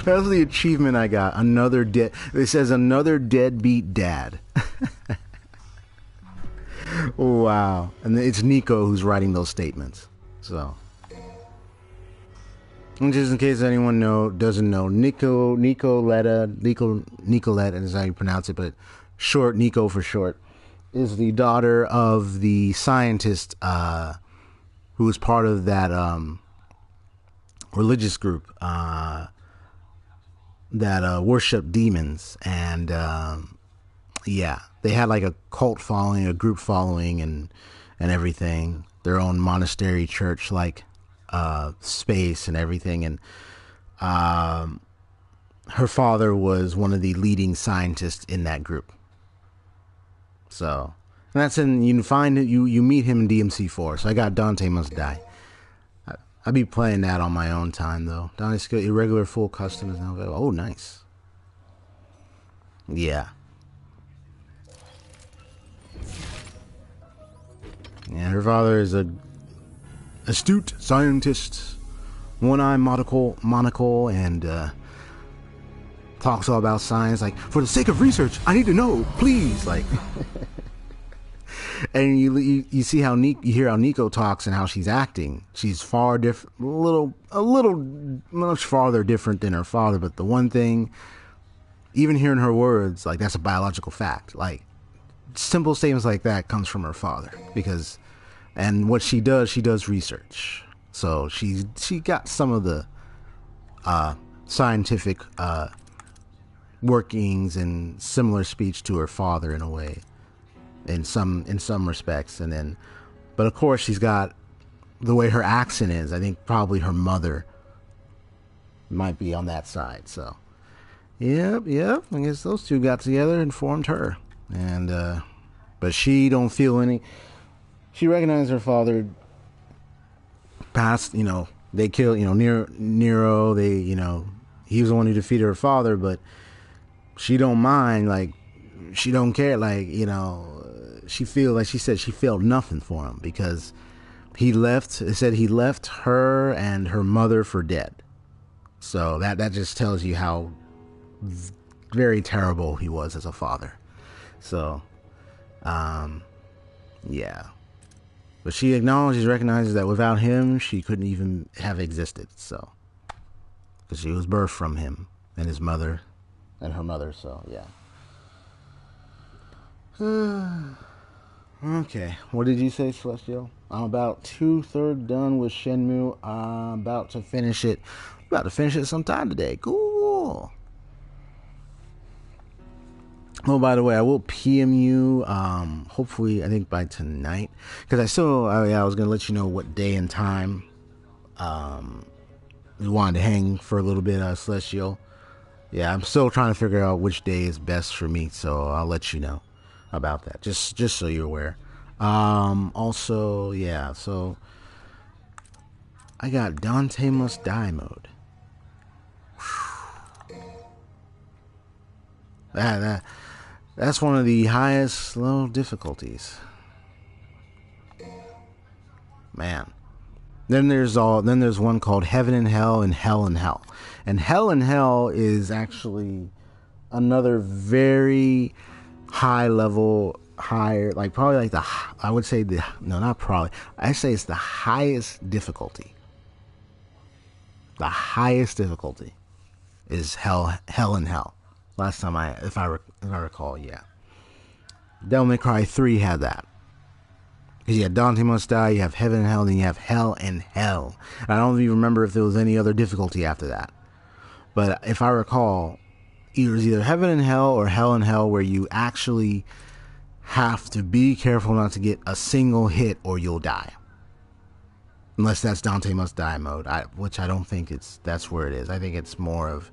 That's the achievement I got. It says another deadbeat dad. Wow. And it's Nico who's writing those statements. So, and just in case anyone doesn't know, Nicoletta is how you pronounce it, but short, Nico for short, is the daughter of the scientist who was part of that religious group that worshiped demons. And yeah, they had like a cult following, a group following, and everything, their own monastery church like space and everything. And her father was one of the leading scientists in that group. So, and that's you meet him in DMC4. So I got Dante Must Die. I'll be playing that on my own time though. Dante skill irregular full custom is now available. Oh, nice. Yeah. Yeah, her father is a astute scientist, one-eye monocle, and talks all about science. Like, for the sake of research, I need to know, please. Like, and you see how you hear how Nico talks and how she's acting. She's far different, a little much farther different than her father. But the one thing, even hearing her words, like that's a biological fact. Like simple statements like that comes from her father because. And what she does research. So she got some of the scientific workings and similar speech to her father in a way, in some respects. And then, but of course she's got the way her accent is. I think probably her mother might be on that side. So, yep. I guess those two got together and formed her. And but she don't feel any. She recognized her father passed, they kill, Nero. They, he was the one who defeated her father, but she don't mind. Like, she don't care. Like, she said she felt nothing for him because it said he left her and her mother for dead. So that just tells you how very terrible he was as a father. So, yeah. But she recognizes that without him, she couldn't even have existed. So, because she was birthed from him and his mother and her mother. So, yeah. Okay. What did you say, Celestial? I'm about 2/3 done with Shenmue. I'm about to finish it. About to finish it sometime today. Cool. Oh, by the way, I will PM you, hopefully, I think by tonight, because I was going to let you know what day and time, we wanted to hang for a little bit, Celestial. Yeah, I'm still trying to figure out which day is best for me, so I'll let you know about that, just so you're aware. Also, yeah, so, I got Dante Must Die mode. That's one of the highest low difficulties. Man. Then there's one called Heaven and Hell and Hell and Hell. And Hell and Hell is actually another very high level, like probably like I say it's the highest difficulty. The highest difficulty is Hell and Hell. Last time if I recall, yeah. Devil May Cry 3 had that. Because you had Dante Must Die, you have Heaven and Hell, then you have Hell and Hell. And I don't even remember if there was any other difficulty after that. But if I recall, it was either Heaven and Hell or Hell and Hell, where you actually have to be careful not to get a single hit or you'll die. Unless that's Dante Must Die mode, which I don't think that's where it is. I think it's more of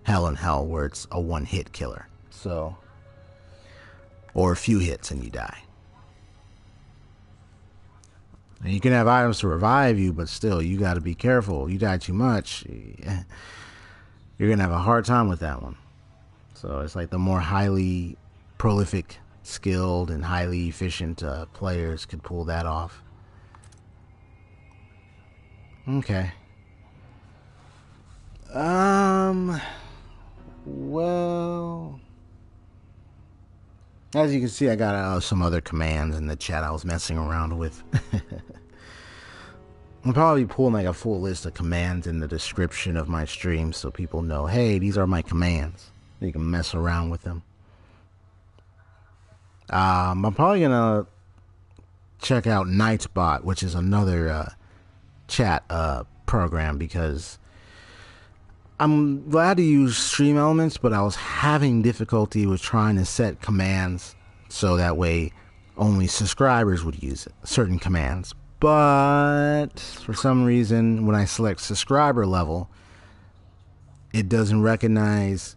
Hell and Hell, where it's a one-hit killer. So, or a few hits and you die. And you can have items to revive you, but still, you got to be careful. You die too much, you're going to have a hard time with that one. So it's like the more highly prolific, skilled, and highly efficient players could pull that off. Okay. Well, as you can see, I got some other commands in the chat I was messing around with. I'll probably pull like a full list of commands in the description of my stream so people know, hey, these are my commands. You can mess around with them. I'm probably gonna check out Nightbot, which is another chat program, because I'm glad to use Stream Elements, but I was having difficulty with trying to set commands so that way only subscribers would use it, certain commands. But for some reason, when I select subscriber level, it doesn't recognize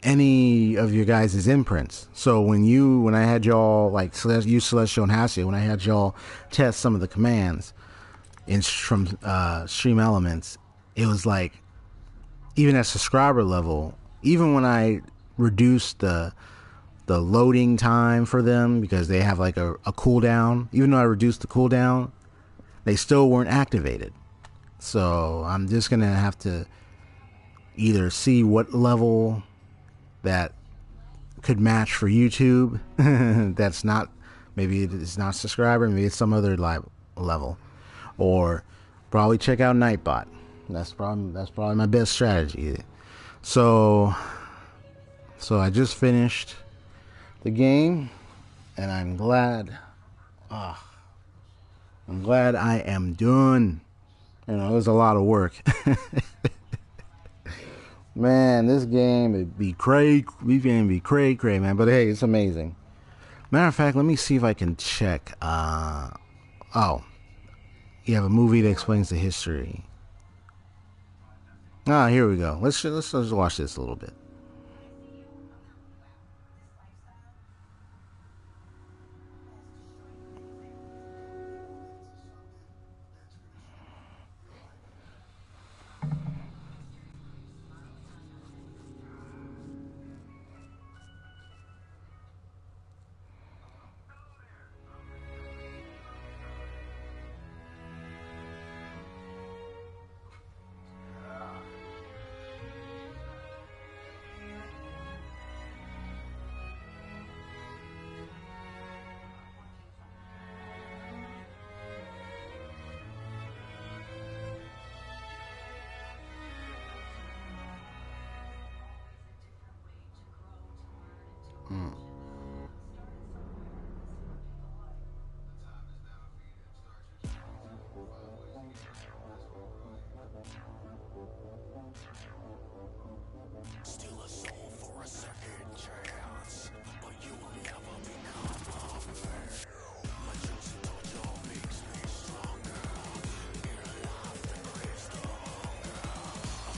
any of your guys' imprints. So when I had y'all, like you, Celestial and Hassia, when I had y'all test some of the commands from Stream Elements, it was like, even at subscriber level, even when I reduced the loading time for them, because they have like a cooldown, even though I reduced the cooldown, they still weren't activated. So I'm just going to have to either see what level that could match for YouTube. That's not, maybe it's not subscriber, maybe it's some other level, or probably check out Nightbot. That's probably my best strategy. So I just finished the game, and I'm glad. I'm glad I am done. It was a lot of work. Man, this game would be cray, man. But hey, it's amazing. Matter of fact, let me see if I can check. Oh, you have a movie that explains the history. Here we go. Let's watch this a little bit.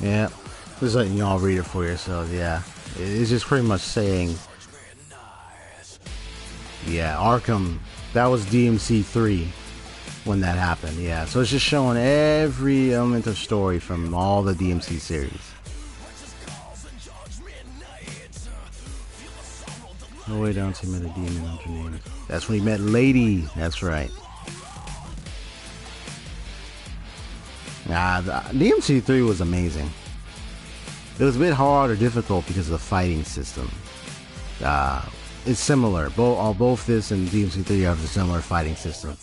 Yeah, just letting y'all read it for yourselves. Yeah, it's just pretty much saying, yeah, Arkham. That was DMC 3 when that happened. Yeah, so it's just showing every element of story from all the DMC series. No way Dante met a demon underneath. That's when he met Lady. That's right. DMC 3 was amazing. It was a bit hard or difficult because of the fighting system. It's similar. Both this and DMC 3 have a similar fighting system.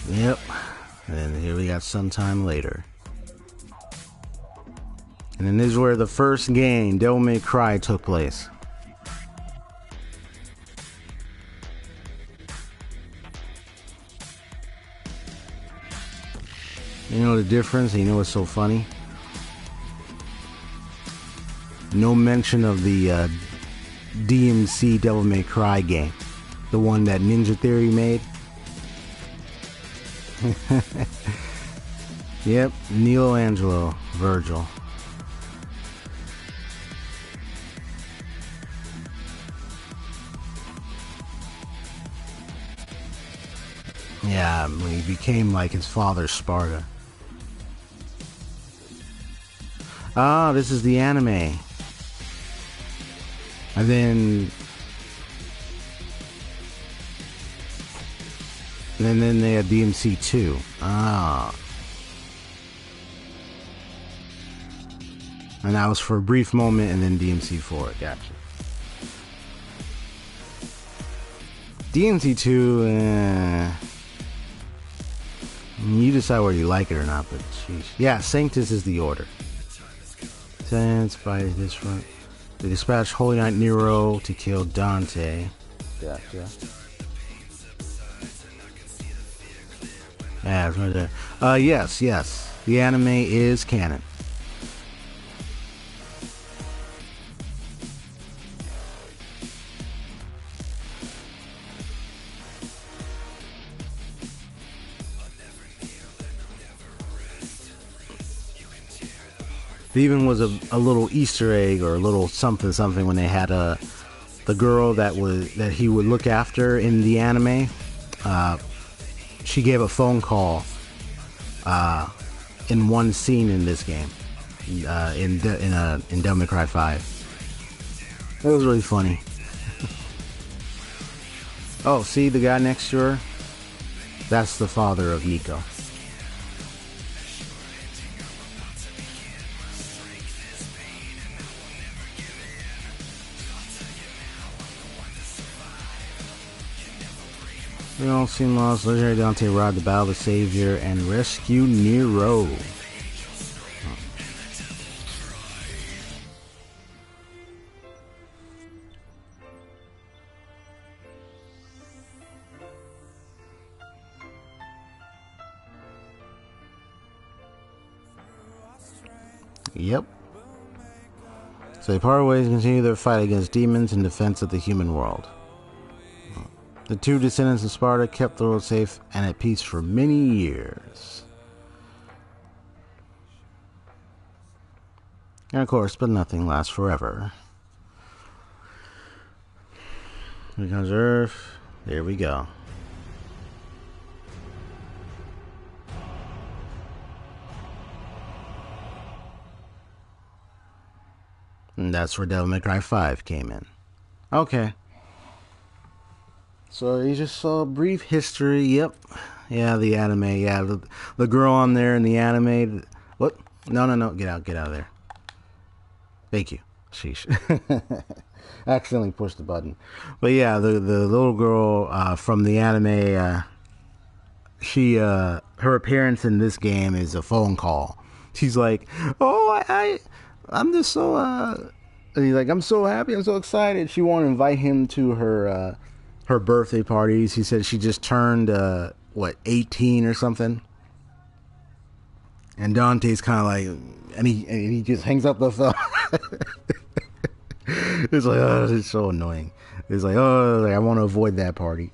Yep, and here we got Sometime Later. And then this is where the first game, Devil May Cry, took place. You know the difference? You know what's so funny? No mention of the DMC Devil May Cry game. The one that Ninja Theory made. Yep, Michelangelo, Virgil. Yeah, when he became like his father, Sparda. Ah, this is the anime. And then they had DMC 2. Ah. And that was for a brief moment, and then DMC 4. Gotcha. DMC 2, you decide whether you like it or not, but sheesh. Yeah, Sanctus is the order. Sent by this front. They dispatched Holy Knight Nero to kill Dante. Gotcha. Yeah, it's right there. Yes. The anime is canon. There even was a little Easter egg or a little something when they had the girl that he would look after in the anime. She gave a phone call in one scene in this game, in Devil May Cry 5. It was really funny. Oh, see the guy next to her? That's the father of Nico. We all seen lost. Legendary Dante arrived to battle the Savior and rescue Nero. Yep. So they parted ways and continue their fight against demons in defense of the human world. The two descendants of Sparda kept the world safe and at peace for many years. And of course, but nothing lasts forever. Here comes Earth. There we go. And that's where Devil May Cry 5 came in. Okay. So you just saw a brief history. Yep. Yeah, the anime. Yeah, the girl on there in the anime. What? No. Get out of there. Thank you. Sheesh. Accidentally pushed the button. But yeah, the little girl from the anime, she her appearance in this game is a phone call. She's like, "Oh, I'm just so I'm so happy. I'm so excited." She wanted to invite him to her her birthday parties. He said she just turned, 18 or something. And Dante's kind of like, and he just hangs up the phone. It's like, oh, it's so annoying. It's like, oh, I want to avoid that party.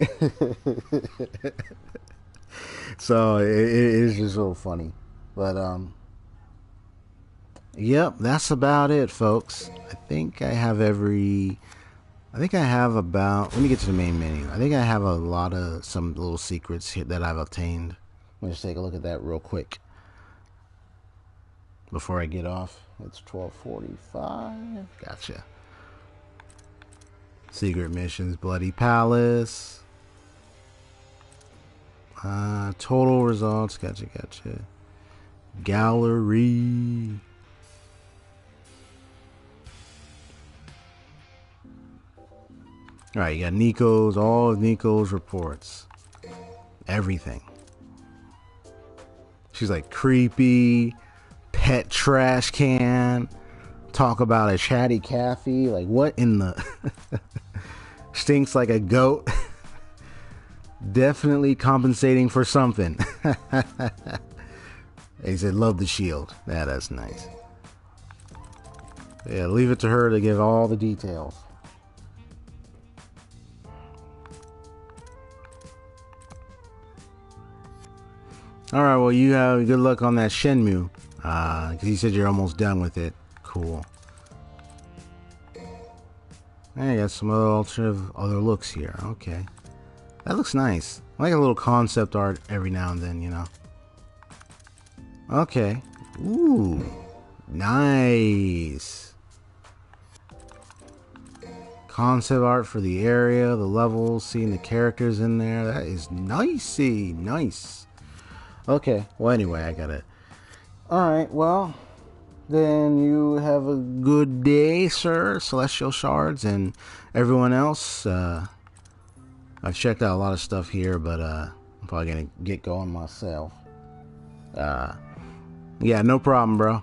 So it is just so funny. But yep, that's about it, folks. I think I have about, let me get to the main menu. I think I have some little secrets here that I've obtained. Let me just take a look at that real quick before I get off. It's 12:45. Gotcha. Secret missions, Bloody Palace. Total results. Gotcha. Gallery. Alright, you got all of Nico's reports. Everything. She's like creepy, pet trash can, talk about a chatty Cathy. Like, what in the... Stinks like a goat. Definitely compensating for something. He said, love the shield. Yeah, that's nice. Yeah, leave it to her to give all the details. Alright, well, you have good luck on that Shenmue. Because you said you're almost done with it. Cool. I got some other looks here. Okay. That looks nice. I like a little concept art every now and then, you know. Okay. Ooh. Nice. Concept art for the area, the levels, seeing the characters in there. That is nicey. Nice. Okay. Well, anyway, I got it. Alright, well, then you have a good day, sir, Celestial Shards, and everyone else. I've checked out a lot of stuff here, but I'm probably going to get going myself. Yeah, no problem, bro.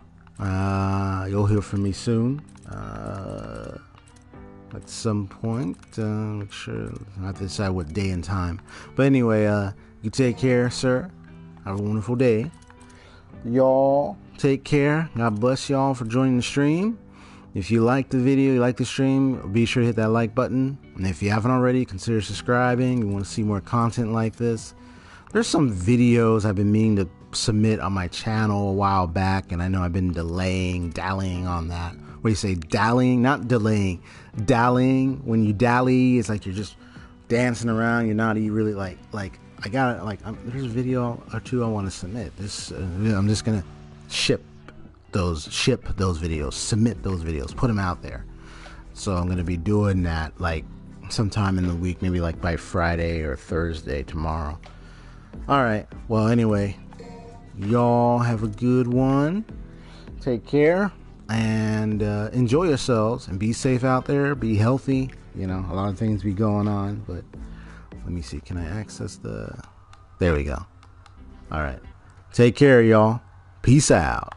You'll hear from me soon. At some point. Make sure I have to decide what day and time. But anyway, you take care, sir. Have a wonderful day. Y'all take care. God bless y'all for joining the stream. If you like the video, you like the stream, be sure to hit that like button. And if you haven't already, consider subscribing. You want to see more content like this. There's some videos I've been meaning to submit on my channel a while back, and I know I've been dallying on that. What do you say, dallying? Not delaying. Dallying. When you dally, it's like you're just dancing around. You're not really like I got it. There's a video or two I want to submit. I'm just gonna ship those videos, submit those videos, put them out there. So I'm gonna be doing that like sometime in the week, maybe like by Friday or Thursday tomorrow. All right. Well, anyway, y'all have a good one. Take care and enjoy yourselves and be safe out there. Be healthy. You know, a lot of things be going on, but let me see. Can I access the... There we go. All right. Take care, y'all. Peace out.